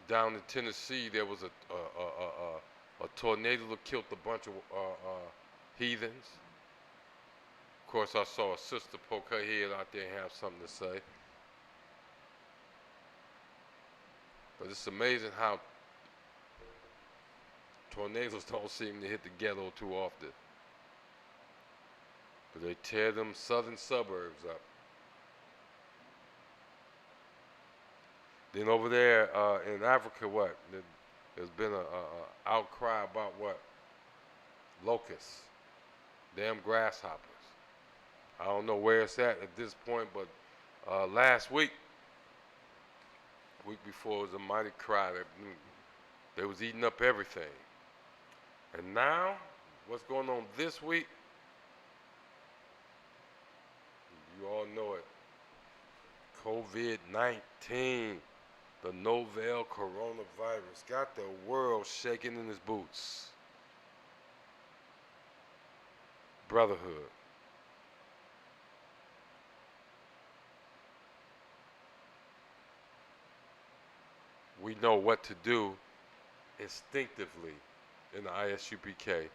Down in Tennessee, there was a tornado that killed a bunch of heathens. Of course, I saw a sister poke her head out there and have something to say. But it's amazing how tornadoes don't seem to hit the ghetto too often. But they tear them southern suburbs up. Then over there in Africa, what? There's been a outcry about what? Locusts. Damn grasshoppers. I don't know where it's at this point, but last week before, it was a mighty cry. They was eating up everything. And now, what's going on this week? You all know it. COVID-19, the novel coronavirus, got the world shaking in its boots. Brotherhood. We know what to do instinctively in the ISUPK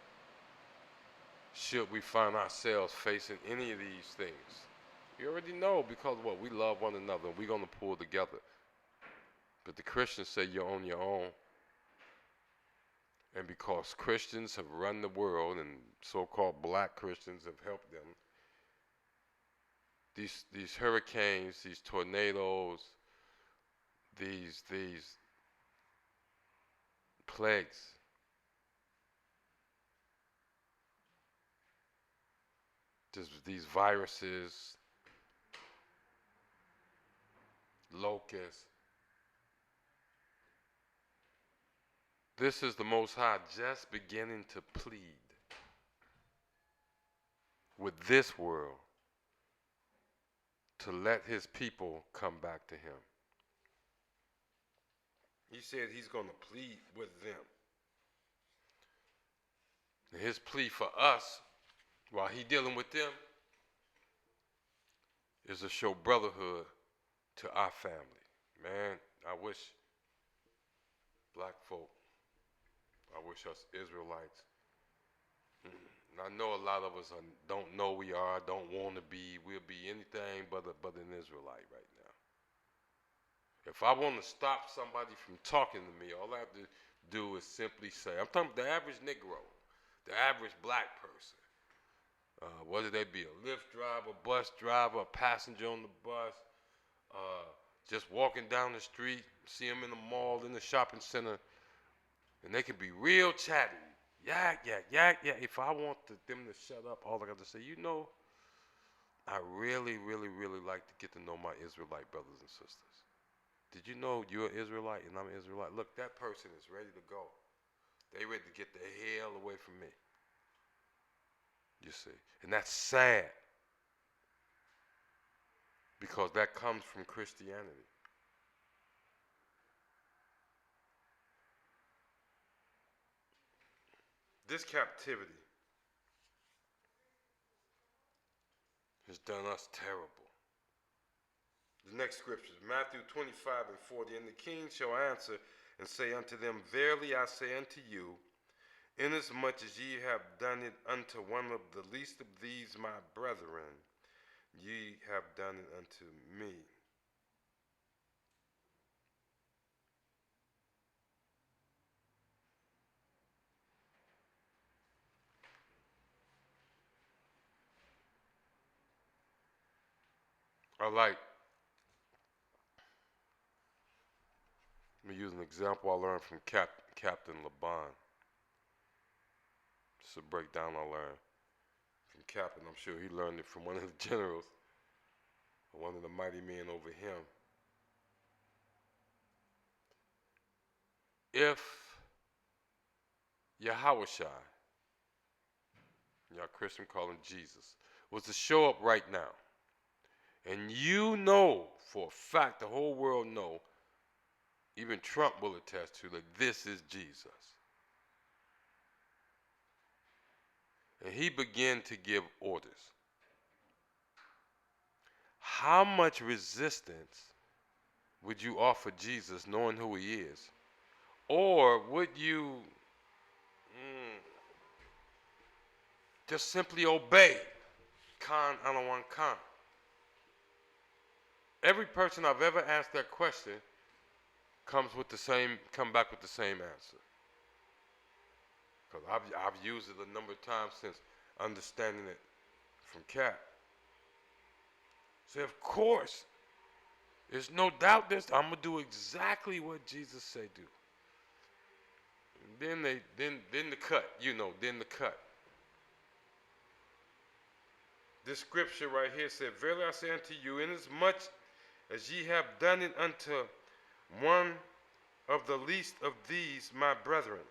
should we find ourselves facing any of these things. You already know, because what? We love one another and we're going to pull together. But the Christians say you're on your own. And because Christians have run the world and so-called black Christians have helped them, these hurricanes, these tornadoes, these plagues, these viruses, locusts. This is the Most High just beginning to plead with this world to let his people come back to him. He said he's going to plead with them. And his plea for us, while he's dealing with them, is to show brotherhood to our family. Man, I wish black folk, I wish us Israelites, and I know a lot of us don't know we are, don't want to be, we'll be anything but an Israelite right now. If I want to stop somebody from talking to me, all I have to do is simply say, I'm talking about the average Negro, the average black person. Whether they be a Lyft driver, bus driver, a passenger on the bus, just walking down the street, see them in the mall, in the shopping center, and they can be real chatty. Yak. If I want them to shut up, all I got to say, I really, really, really like to get to know my Israelite brothers and sisters. Did you know you're an Israelite and I'm an Israelite? Look, that person is ready to go. They ready to get the hell away from me. You see, and that's sad because that comes from Christianity. This captivity has done us terrible. The next scripture is Matthew 25:40. And the king shall answer and say unto them, Verily I say unto you, inasmuch as ye have done it unto one of the least of these my brethren, ye have done it unto me. Let me use an example I learned from Captain Laban. Just a breakdown I learned from Captain. I'm sure he learned it from one of the generals, or one of the mighty men over him. if Yahushua, y'all Christian call him Jesus, was to show up right now, and you know for a fact, the whole world know, even Trump will attest to, that this is Jesus. And he began to give orders. How much resistance would you offer Jesus knowing who he is? Or would you just simply obey? Khan, I don't want Khan. Every person I've ever asked that question come back with the same answer. Because I've used it a number of times since understanding it from Cap. Say, of course, there's no doubt this. I'm gonna do exactly what Jesus said do. And then the cut, then the cut. This scripture right here said, "Verily I say unto you, inasmuch as ye have done it unto one of the least of these my brethren,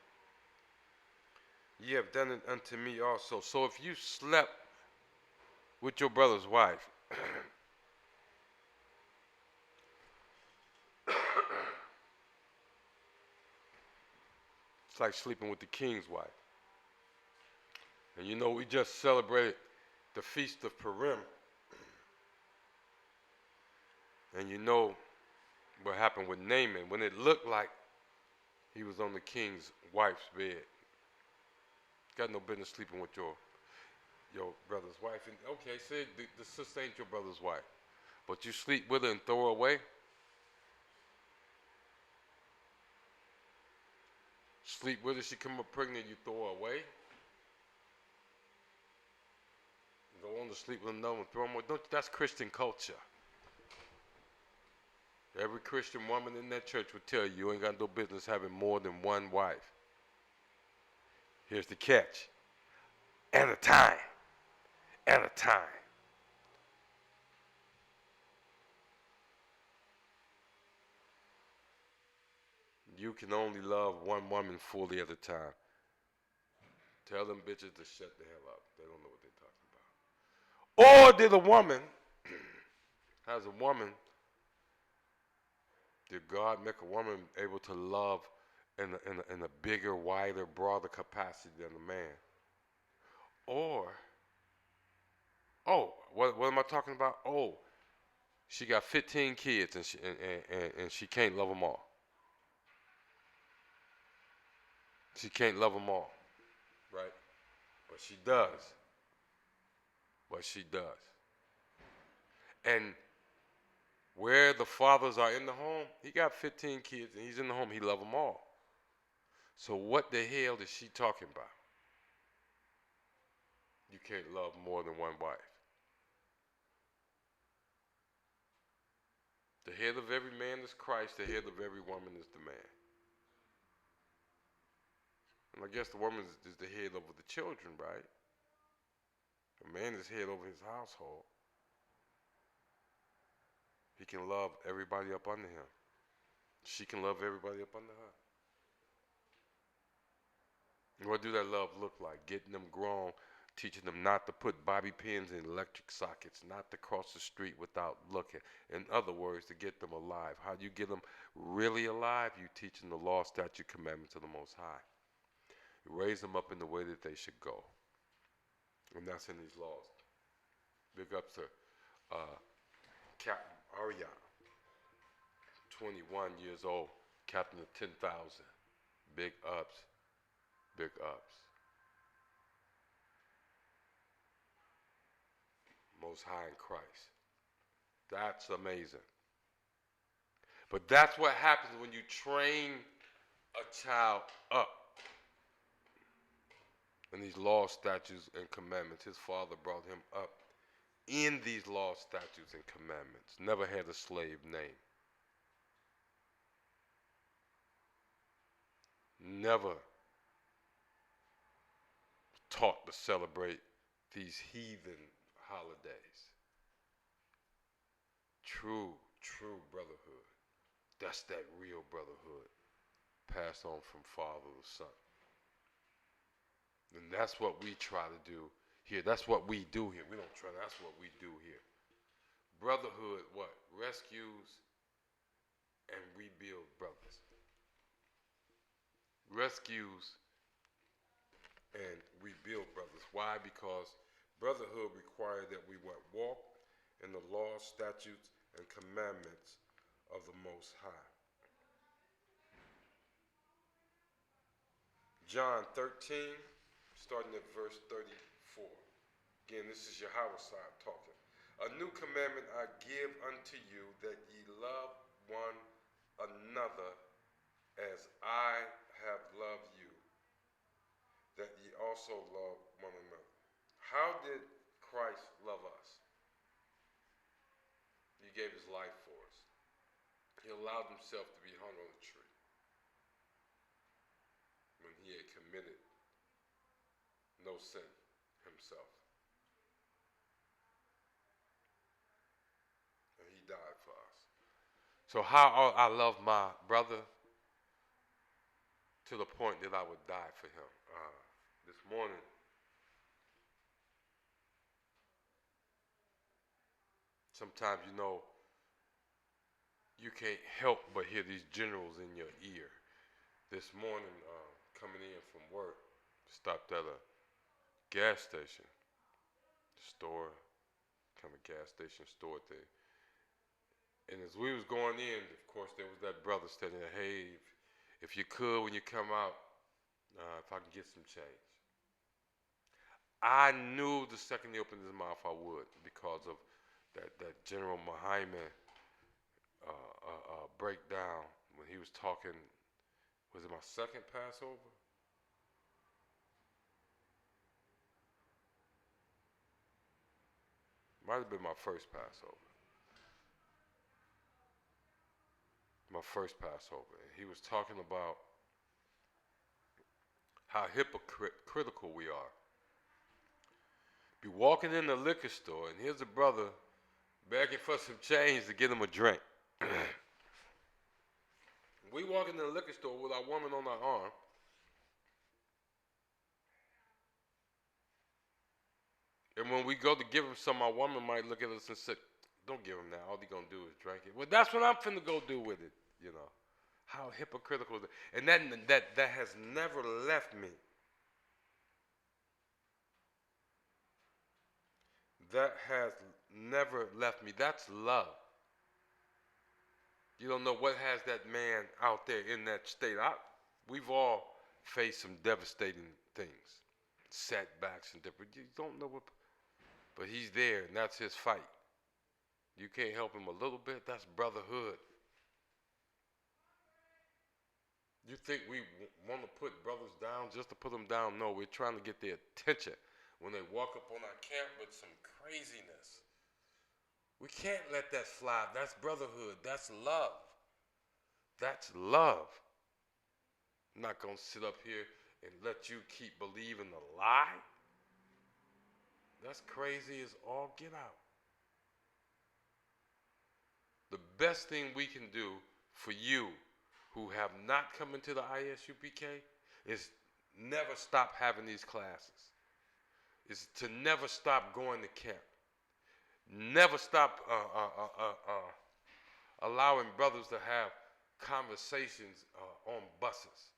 ye have done it unto me also." So if you slept with your brother's wife, it's like sleeping with the king's wife. And we just celebrated the Feast of Purim. And you know what happened with Naaman when it looked like he was on the king's wife's bed. Got no business sleeping with your brother's wife. And okay, say the sister ain't your brother's wife, but you sleep with her and throw her away. Sleep with her, she come up pregnant, you throw her away. Go on to sleep with another one, throw them away. That's Christian culture. Every Christian woman in that church would tell you ain't got no business having more than one wife. Here's the catch. At a time. At a time. You can only love one woman fully at a time. Tell them bitches to shut the hell up. They don't know what they're talking about. Or did God make a woman able to love in a bigger, wider, broader capacity than a man? Or, what am I talking about? Oh, she got 15 kids and she can't love them all. She can't love them all, right? But she does. And where the fathers are in the home, he got 15 kids and he's in the home, he love them all. So what the hell is she talking about? You can't love more than one wife. The head of every man is Christ, the head of every woman is the man. And I guess the woman is the head over the children, right? The man is head over his household. He can love everybody up under him. She can love everybody up under her. And what do that love look like? Getting them grown, teaching them not to put bobby pins in electric sockets, not to cross the street without looking. In other words, to get them alive. How do you get them really alive? You teach them the law, statute, commandments of the Most High. You raise them up in the way that they should go. And that's in these laws. Big ups to Captain Arya, 21 years old, captain of 10,000. Big ups. Big ups. Most High in Christ. That's amazing. But that's what happens when you train a child up in these laws, statutes, and commandments. His father brought him up in these laws, statutes, and commandments. Never had a slave name. Never taught to celebrate these heathen holidays. True brotherhood. That's that real brotherhood. passed on from father to son. And that's what we try to do here. That's what we do here. We don't try, that's what we do here. Brotherhood, what? Rescues and rebuild brothers. Rescues and rebuild brothers. Why? Because brotherhood requires that we walk in the laws, statutes, and commandments of the Most High. John 13, starting at verse 34. Again, this is Yahweh talking. A new commandment I give unto you, that ye love one another as I have loved you, that ye also love one another. How did Christ love us? He gave his life for us. He allowed himself to be hung on a tree when he had committed no sin himself. And he died for us. So how I love my brother to the point that I would die for him. This morning, sometimes, you can't help but hear these generals in your ear. This morning, coming in from work, stopped at a gas station, store, kind of gas station store thing. And as we was going in, of course, there was that brother standing there, hey, if you could, when you come out, if I can get some change. I knew the second he opened his mouth, I would, because of that General Mahaiman breakdown when he was talking. Was it my second Passover? Might have been my first Passover. My first Passover. He was talking about how hypocritical we are. Be walking in the liquor store, and here's a brother begging for some change to get him a drink. We walk in the liquor store with our woman on our arm. And when we go to give him some, our woman might look at us and say, don't give him that. All he going to do is drink it. Well, that's what I'm finna go do with it, How hypocritical is it? And that has never left me. That has never left me. That's love. You don't know what has that man out there in that state. We've all faced some devastating things, setbacks and different. You don't know what, but he's there, and that's his fight. You can't help him a little bit. That's brotherhood. You think we want to put brothers down just to put them down? No, we're trying to get their attention when they walk up on our camp with some craziness. We can't let that fly. That's brotherhood. That's love. That's love. I'm not going to sit up here and let you keep believing the lie. That's crazy as all get out. The best thing we can do for you who have not come into the ISUPK is never stop having these classes. Is to never stop going to camp. Never stop allowing brothers to have conversations on buses.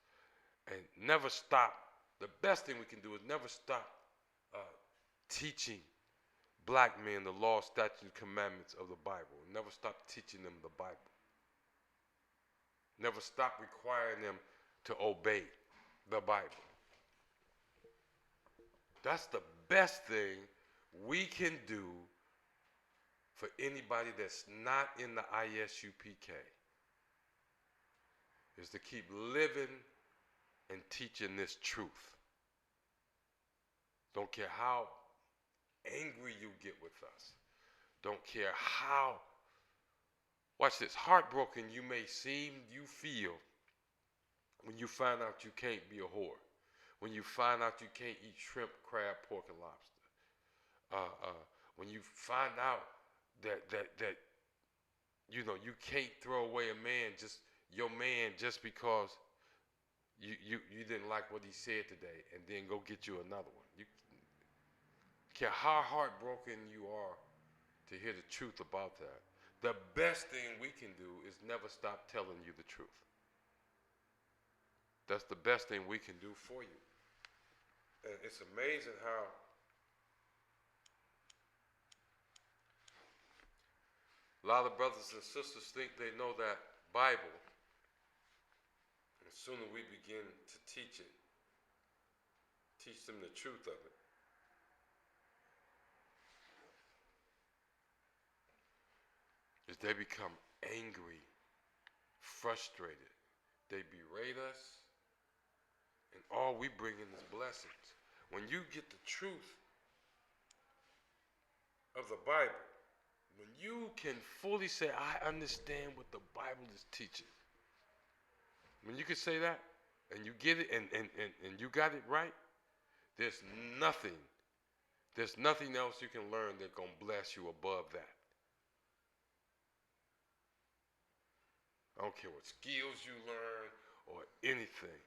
And never stop. The best thing we can do is never stop teaching black men the law, statutes, and commandments of the Bible. Never stop teaching them the Bible. Never stop requiring them to obey the Bible. That's the best thing we can do for anybody that's not in the ISUPK, is to keep living and teaching this truth. Don't care how angry you get with us. Don't care how, watch this, heartbroken you feel when you find out you can't be a whore. When you find out you can't eat shrimp, crab, pork, and lobster. When you find out that you can't throw away your man just because you didn't like what he said today, and then go get you another one. You care how heartbroken you are to hear the truth about that. The best thing we can do is never stop telling you the truth. That's the best thing we can do for you. And it's amazing how a lot of brothers and sisters think they know that Bible. And the sooner we begin to teach it, teach them the truth of it, is they become angry, frustrated. They berate us, and all we bring in is blessings. When you get the truth of the Bible, when you can fully say, I understand what the Bible is teaching, when you can say that, and you get it, and you got it right, there's nothing else you can learn that's going to bless you above that. I don't care what skills you learn or anything.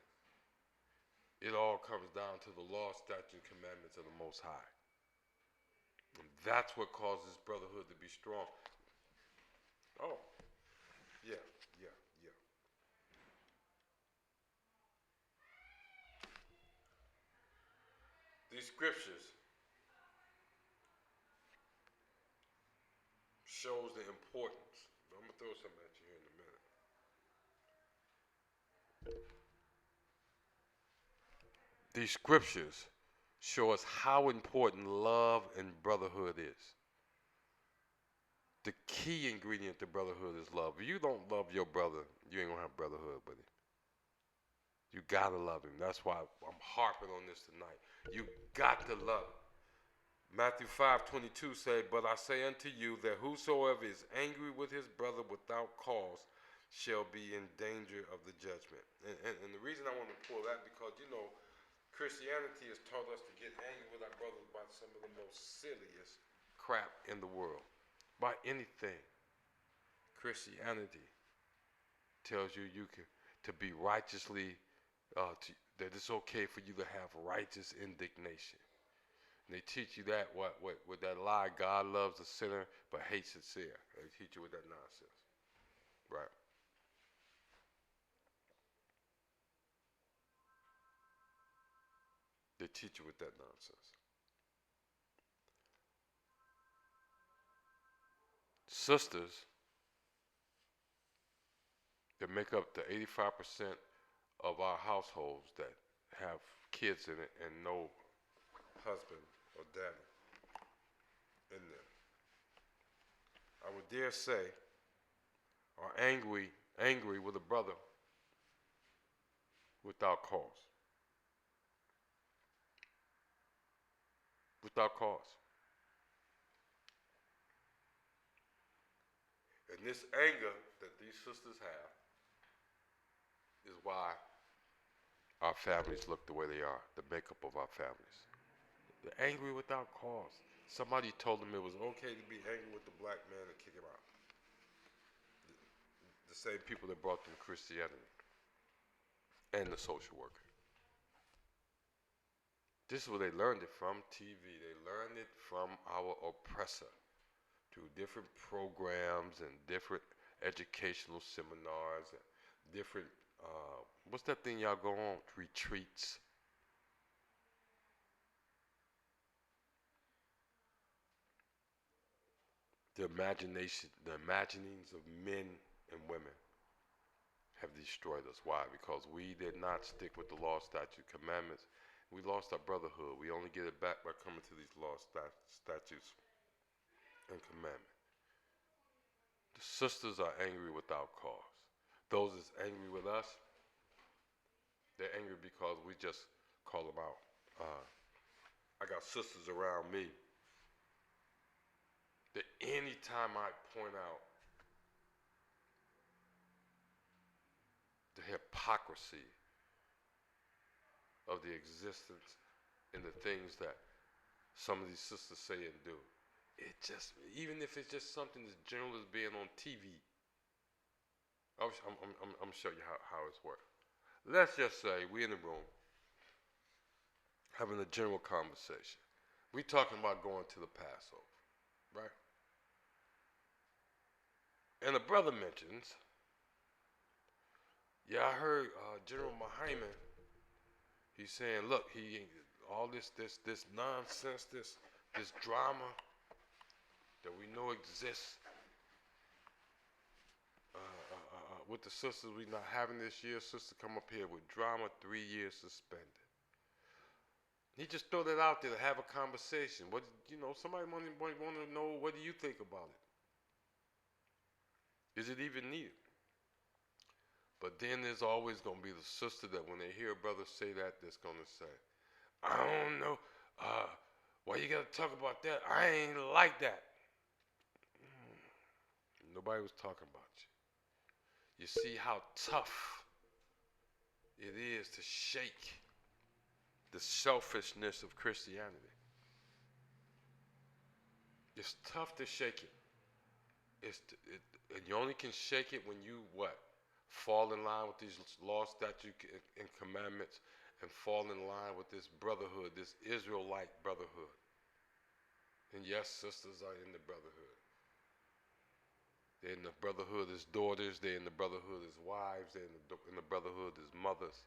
It all comes down to the law, statutes, and commandments of the Most High. And that's what causes brotherhood to be strong. Oh, yeah. These scriptures shows the importance. I'm going to throw something at you here in a minute. These scriptures show us how important love and brotherhood is. The key ingredient to brotherhood is love. If you don't love your brother, you ain't going to have brotherhood with him. You got to love him. That's why I'm harping on this tonight. You got to love him. Matthew 5:22 say, but I say unto you that whosoever is angry with his brother without cause shall be in danger of the judgment. And the reason I want to pull that, because, you know, Christianity has taught us to get angry with our brothers about some of the most silliest crap in the world. By anything. Christianity tells you to be righteously, that it's okay for you to have righteous indignation. And they teach you that with that lie, God loves a sinner but hates the sinner. They teach you with that nonsense. Right. They teach you with that nonsense. Sisters that make up the 85% of our households that have kids in it and no husband or daddy in them, I would dare say, are angry with a brother without cause. Without cause. And this anger that these sisters have is why our families look the way they are, the makeup of our families. They're angry without cause. Somebody told them it was okay to be angry with the black man and kick him out. The same people that brought them Christianity and the social worker. This is where they learned it from, TV. They learned it from our oppressor through different programs and different educational seminars and different, what's that thing y'all go on? Retreats. The imaginings of men and women have destroyed us. Why? Because we did not stick with the law, statute, commandments. We lost our brotherhood. We only get it back by coming to these laws, statutes, and commandments. The sisters are angry without cause. Those that's angry with us, they're angry because we just call them out. I got sisters around me that anytime I point out the hypocrisy of the existence and the things that some of these sisters say and do, it just, even if it's just something as general as being on TV, I'm show you how it's worked. let's just say we in the room having a general conversation. We talking about going to the Passover, right? And a brother mentions, yeah, I heard General Muhammad. He's saying, look, all this nonsense, this drama that we know exists with the sisters we not having this year. Sister come up here with drama, 3 years suspended. He just throw that out there to have a conversation. What somebody want to know, what do you think about it? Is it even needed? But then there's always going to be the sister that when they hear a brother say that, that's going to say, I don't know, why you got to talk about that? I ain't like that. Nobody was talking about you. You see how tough it is to shake the selfishness of Christianity. It's tough to shake it. And you only can shake it when you what? Fall in line with these law, statutes, and commandments, and fall in line with this brotherhood, this Israelite brotherhood. And yes, sisters are in the brotherhood. They're in the brotherhood as daughters. They're in the brotherhood as wives. They're in the brotherhood as mothers.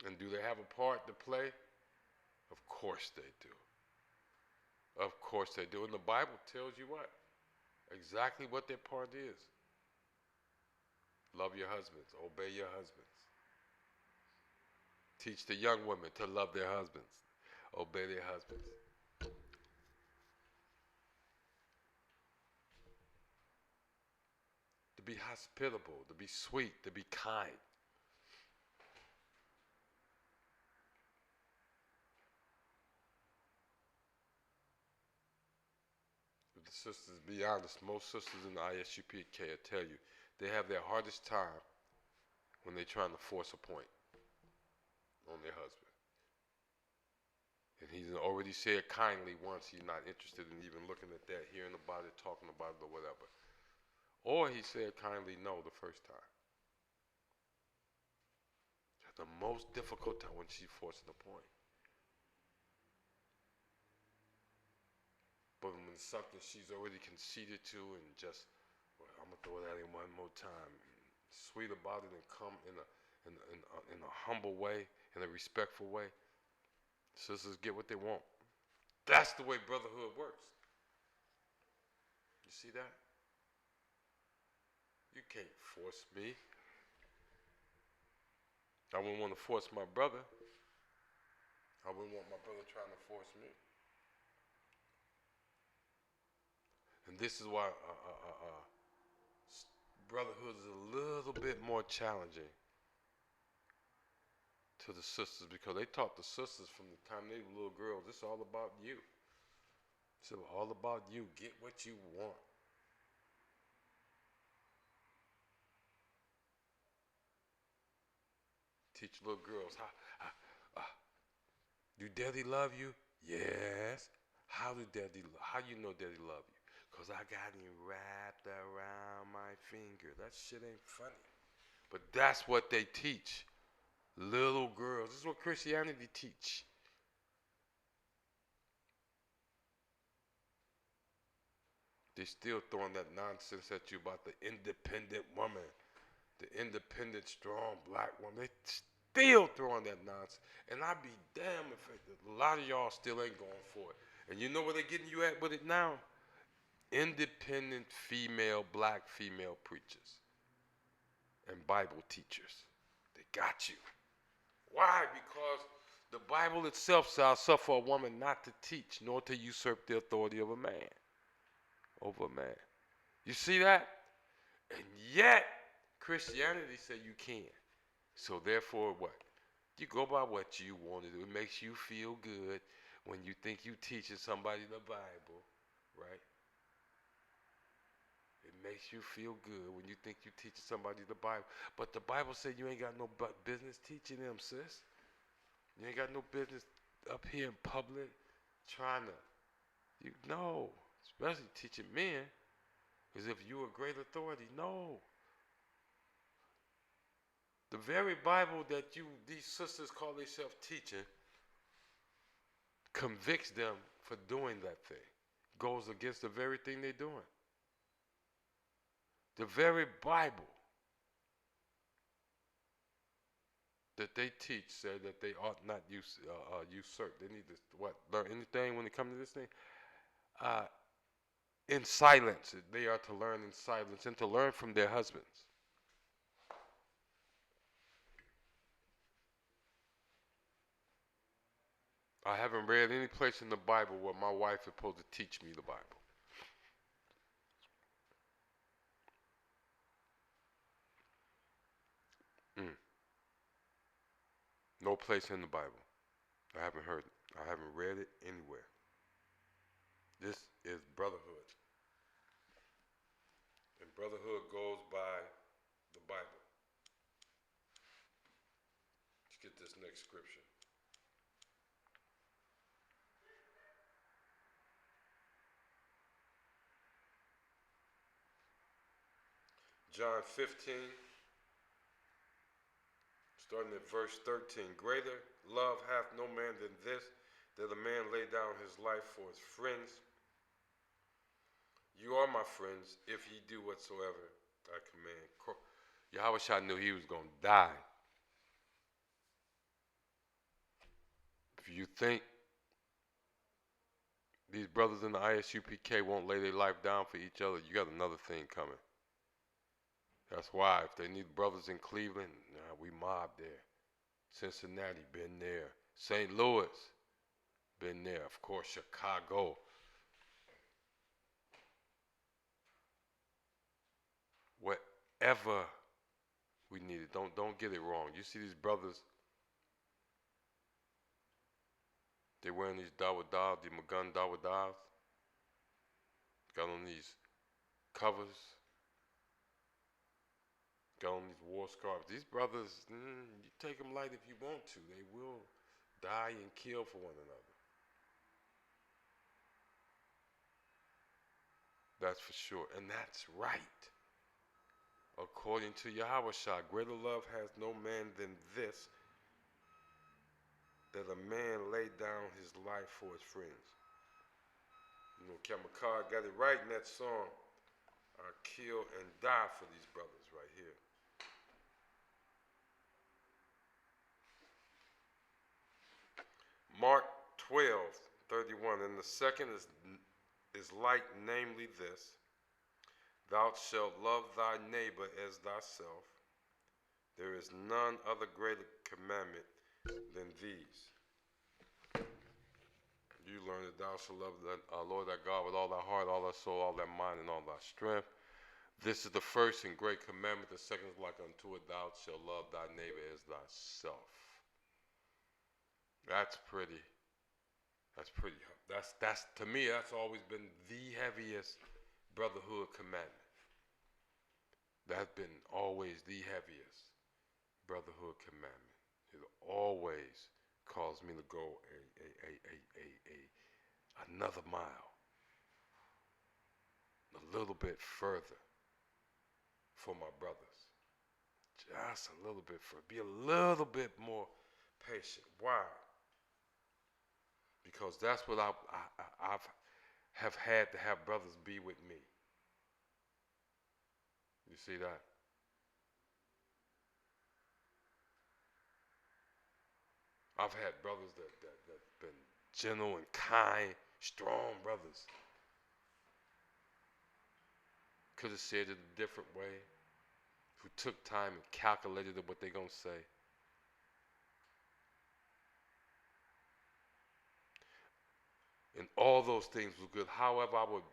And do they have a part to play? Of course they do. Of course they do. And the Bible tells you what? Exactly what their part is. Love your husbands. Obey your husbands. Teach the young women to love their husbands. Obey their husbands. To be hospitable, to be sweet, to be kind. If the sisters be honest, most sisters in the ISUPK will tell you they have their hardest time when they're trying to force a point on their husband. And he's already said kindly once he's not interested in even looking at that, hearing about it, talking about it, or whatever. Or he said kindly no the first time. The most difficult time when she's forcing a point. But when it's something she's already conceded to and just, well, I'm going to throw that in one more time. Sweet about it and come in a humble way, in a respectful way. Sisters get what they want. That's the way brotherhood works. You see that? You can't force me. I wouldn't want to force my brother. I wouldn't want my brother trying to force me. And this is why brotherhood is a little bit more challenging to the sisters, because they taught the sisters from the time they were little girls, it's all about you. It's all about you. Get what you want. Teach little girls, do daddy love you? Yes. How you know daddy love you? Because I got him wrapped around my finger. That shit ain't funny. But that's what they teach. Little girls. This is what Christianity teach. They're still throwing that nonsense at you about the independent woman. The independent, strong black woman. They still throwing that nonsense. And I'd be damned if a lot of y'all still ain't going for it. And you know where they're getting you at with it now? Independent black female preachers and Bible teachers. They got you. Why? Because the Bible itself says, suffer a woman not to teach, nor to usurp the authority of a man over a man. You see that? And yet, Christianity said you can. So therefore, what? You go by what you want to do. It makes you feel good when you think you teaching somebody the Bible, right? It makes you feel good when you think you teaching somebody the Bible. But the Bible said you ain't got no business teaching them, sis. You ain't got no business up here in public trying to, no, especially teaching men, as if you a great authority. No. The very Bible that these sisters call themselves teaching convicts them for doing that thing. Goes against the very thing they're doing. The very Bible that they teach said that they ought not usurp. They need to learn anything when it comes to this thing? In silence. They are to learn in silence and to learn from their husbands. I haven't read any place in the Bible where my wife is supposed to teach me the Bible. No place in the Bible. I haven't heard it. I haven't read it anywhere. This is Brotherhood. And Brotherhood goes by the Bible. Let's get this next scripture. John 15, starting at verse 13. Greater love hath no man than this, that a man lay down his life for his friends. You are my friends, if ye do whatsoever I command. Yahweh knew he was going to die. If you think these brothers in the ISUPK won't lay their life down for each other, you got another thing coming. That's why if they need brothers in Cleveland, we mob there. Cincinnati, been there. St. Louis, been there. Of course, Chicago. Whatever we need it. Don't get it wrong. You see these brothers, they wearing these dawadah, the Magun dawadahs. Got on these covers. Got on these war scarves. These brothers, you take them light if you want to. They will die and kill for one another. That's for sure. And that's right. According to Yahweh, greater love has no man than this, that a man lay down his life for his friends. You know, Kamakar got it right in that song. I kill and die for these brothers right here. Mark 12:31, and the second is like, namely this: Thou shalt love thy neighbor as thyself. There is none other greater commandment than these. You learn that thou shalt love the Lord thy God with all thy heart, all thy soul, all thy mind, and all thy strength. This is the first and great commandment. The second is like unto it: Thou shalt love thy neighbor as thyself. That's pretty. That's to me, that's always been the heaviest brotherhood commandment. That's been always the heaviest brotherhood commandment. It always caused me to go another mile, a little bit further for my brothers. Just a little bit further. Be a little bit more patient. Why? Because that's what I've had to have brothers be with me. You see that? I've had brothers that been gentle and kind, strong brothers. Could have said it a different way. Who took time and calculated what they're going to say. And all those things were good. However, I would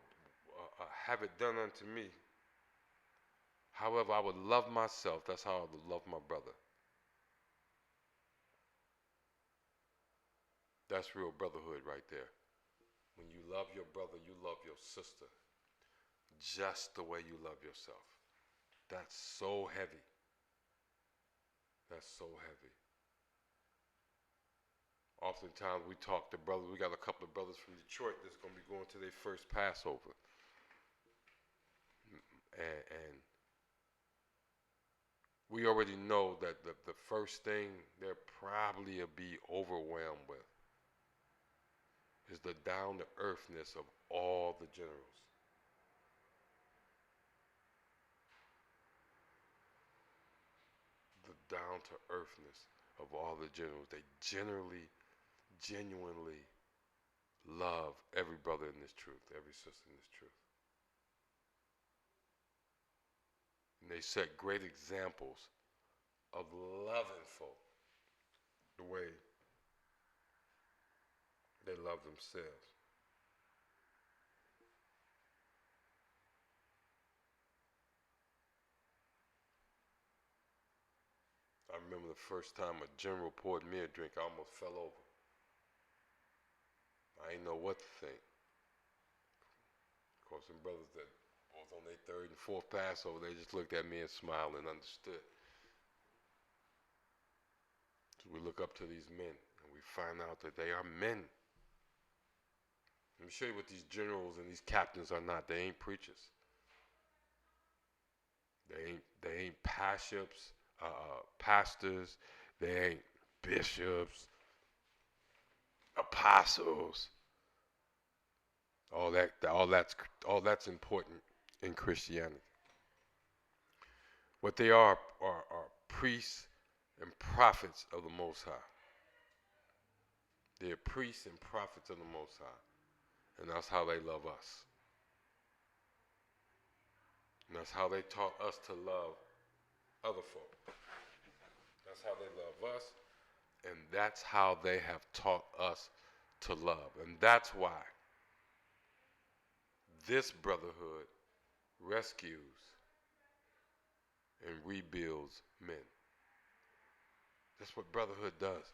have it done unto me. However, I would love myself. That's how I would love my brother. That's real brotherhood right there. When you love your brother, you love your sister just the way you love yourself. That's so heavy. That's so heavy. Oftentimes we talk to brothers. We got a couple of brothers from Detroit that's going to be going to their first Passover. And we already know that the first thing they'll probably be overwhelmed with is the down-to-earthness of all the generals. The down-to-earthness of all the generals. They genuinely love every brother in this truth, every sister in this truth. And they set great examples of loving folk the way they love themselves. I remember the first time a general poured me a drink, I almost fell over. I didn't know what to think. Of course, some brothers that was on their third and fourth Passover, they just looked at me and smiled and understood. So we look up to these men and we find out that they are men. Let me show you what these generals and these captains are not. They ain't preachers. They ain't pastors. They ain't bishops, apostles. All that's important in Christianity. What they are priests and prophets of the Most High. They are priests and prophets of the Most High. And that's how they love us. And that's how they taught us to love other folk. That's how they love us. And that's how they have taught us to love. And that's why this brotherhood rescues and rebuilds men. That's what brotherhood does.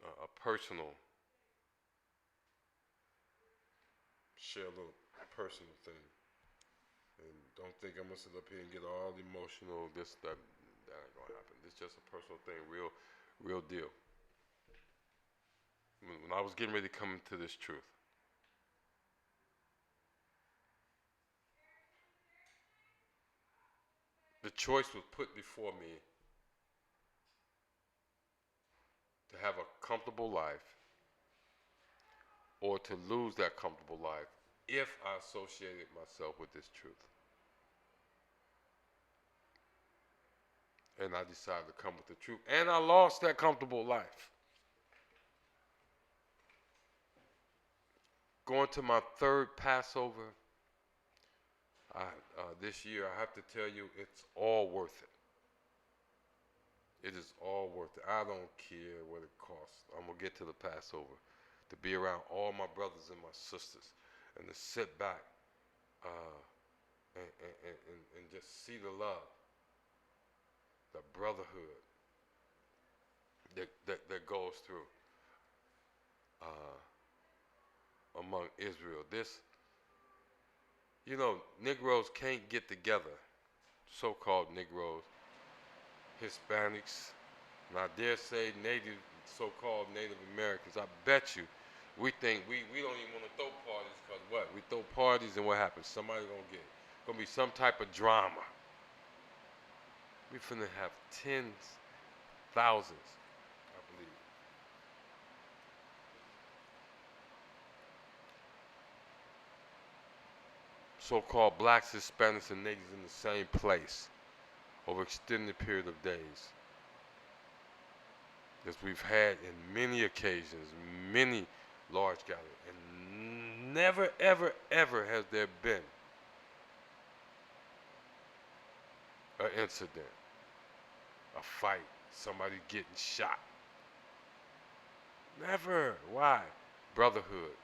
A personal, share a little personal thing. And don't think I'm gonna sit up here and get all emotional. That ain't gonna happen. It's just a personal thing, real deal. When I was getting ready to come into this truth, the choice was put before me to have a comfortable life or to lose that comfortable life if I associated myself with this truth. And I decided to come with the truth. And I lost that comfortable life. Going to my third Passover this year, I have to tell you, it's all worth it. It is all worth it. I don't care what it costs. I'm going to get to the Passover. To be around all my brothers and my sisters. And to sit back and just see the love. The brotherhood that goes through among Israel. Negroes can't get together, so-called Negroes, Hispanics, and I dare say so-called Native Americans. I bet you, we think we don't even want to throw parties because what? We throw parties and what happens? Somebody's gonna be some type of drama. We finna have tens, thousands, I believe. So-called blacks, Hispanics, and natives in the same place over extended period of days. As we've had in many occasions, many large gatherings, and never, ever, ever has there been an incident, a fight, somebody getting shot. Never. Why? Brotherhood.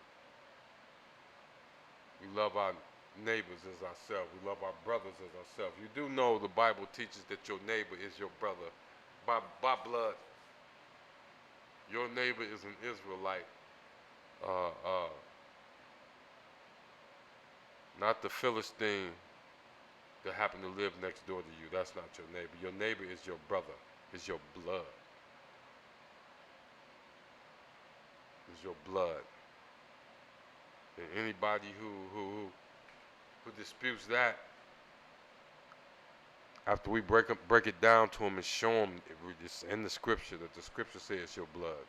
We love our neighbors as ourselves. We love our brothers as ourselves. You do know the Bible teaches that your neighbor is your brother by blood. Your neighbor is an Israelite. Not the Philistine that happened to live next door to you. That's not your neighbor. Your neighbor is your brother. Is your blood. Is your blood. And anybody who disputes that, After we break it down to them and show them it's in the scripture that the scripture says your blood.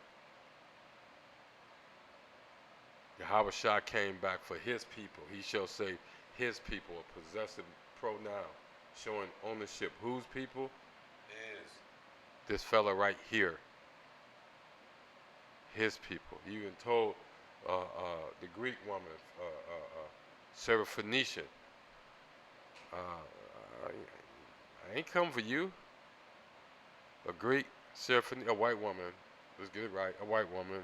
Yahweh Shah came back for his people. He shall say his people, a possessive pronoun, showing ownership. Whose people? Is this fella right here. His people. He even told the Greek woman, Syrophoenician, I ain't come for you. A Greek, a white woman, let's get it right, a white woman,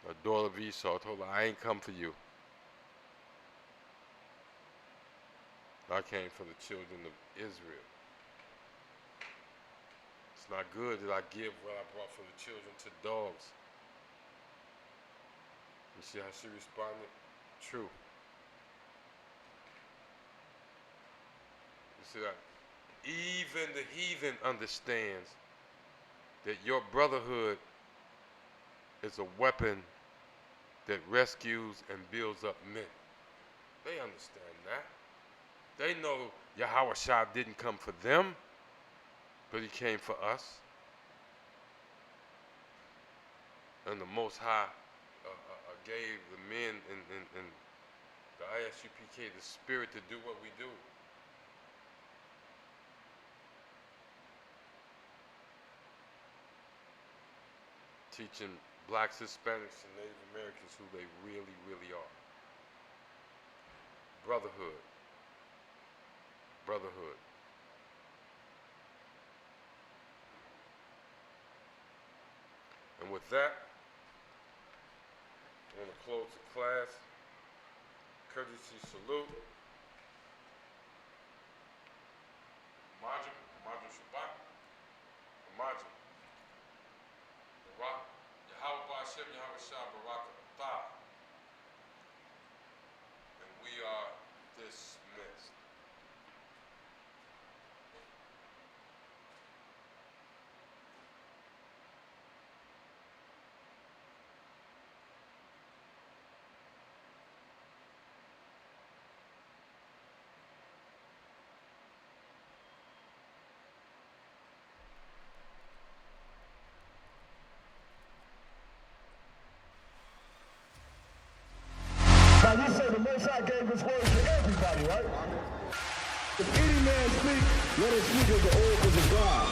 a daughter of Esau, told her, I ain't come for you. I came for the children of Israel. It's not good that I give what I brought for the children to dogs. You see how she responded? True. You see that? Even the heathen understands that your brotherhood is a weapon that rescues and builds up men. They understand that. They know Yahweh Shah didn't come for them, but he came for us. And the Most High gave the men in the ISUPK the spirit to do what we do. Teaching blacks, Hispanics, and Native Americans who they really, really are. Brotherhood. Brotherhood. And with that, I want to close the class. Courtesy salute. Majum, Majum Shabbat, Majum. Barak, Yahweh Ba'ashem, Yahweh Shah, Barak Atah. And we are dismissed. Now you say the Most High gave his word to everybody, right? If any man speak, let him speak as the oracles of God.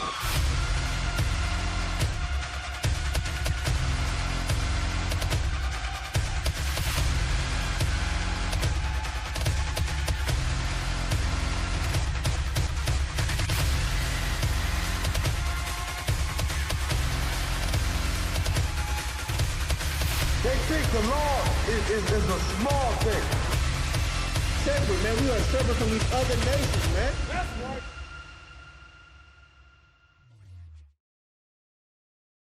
They think the law is a small thing. Separate, man. We are separate from these other nations, man. That's right.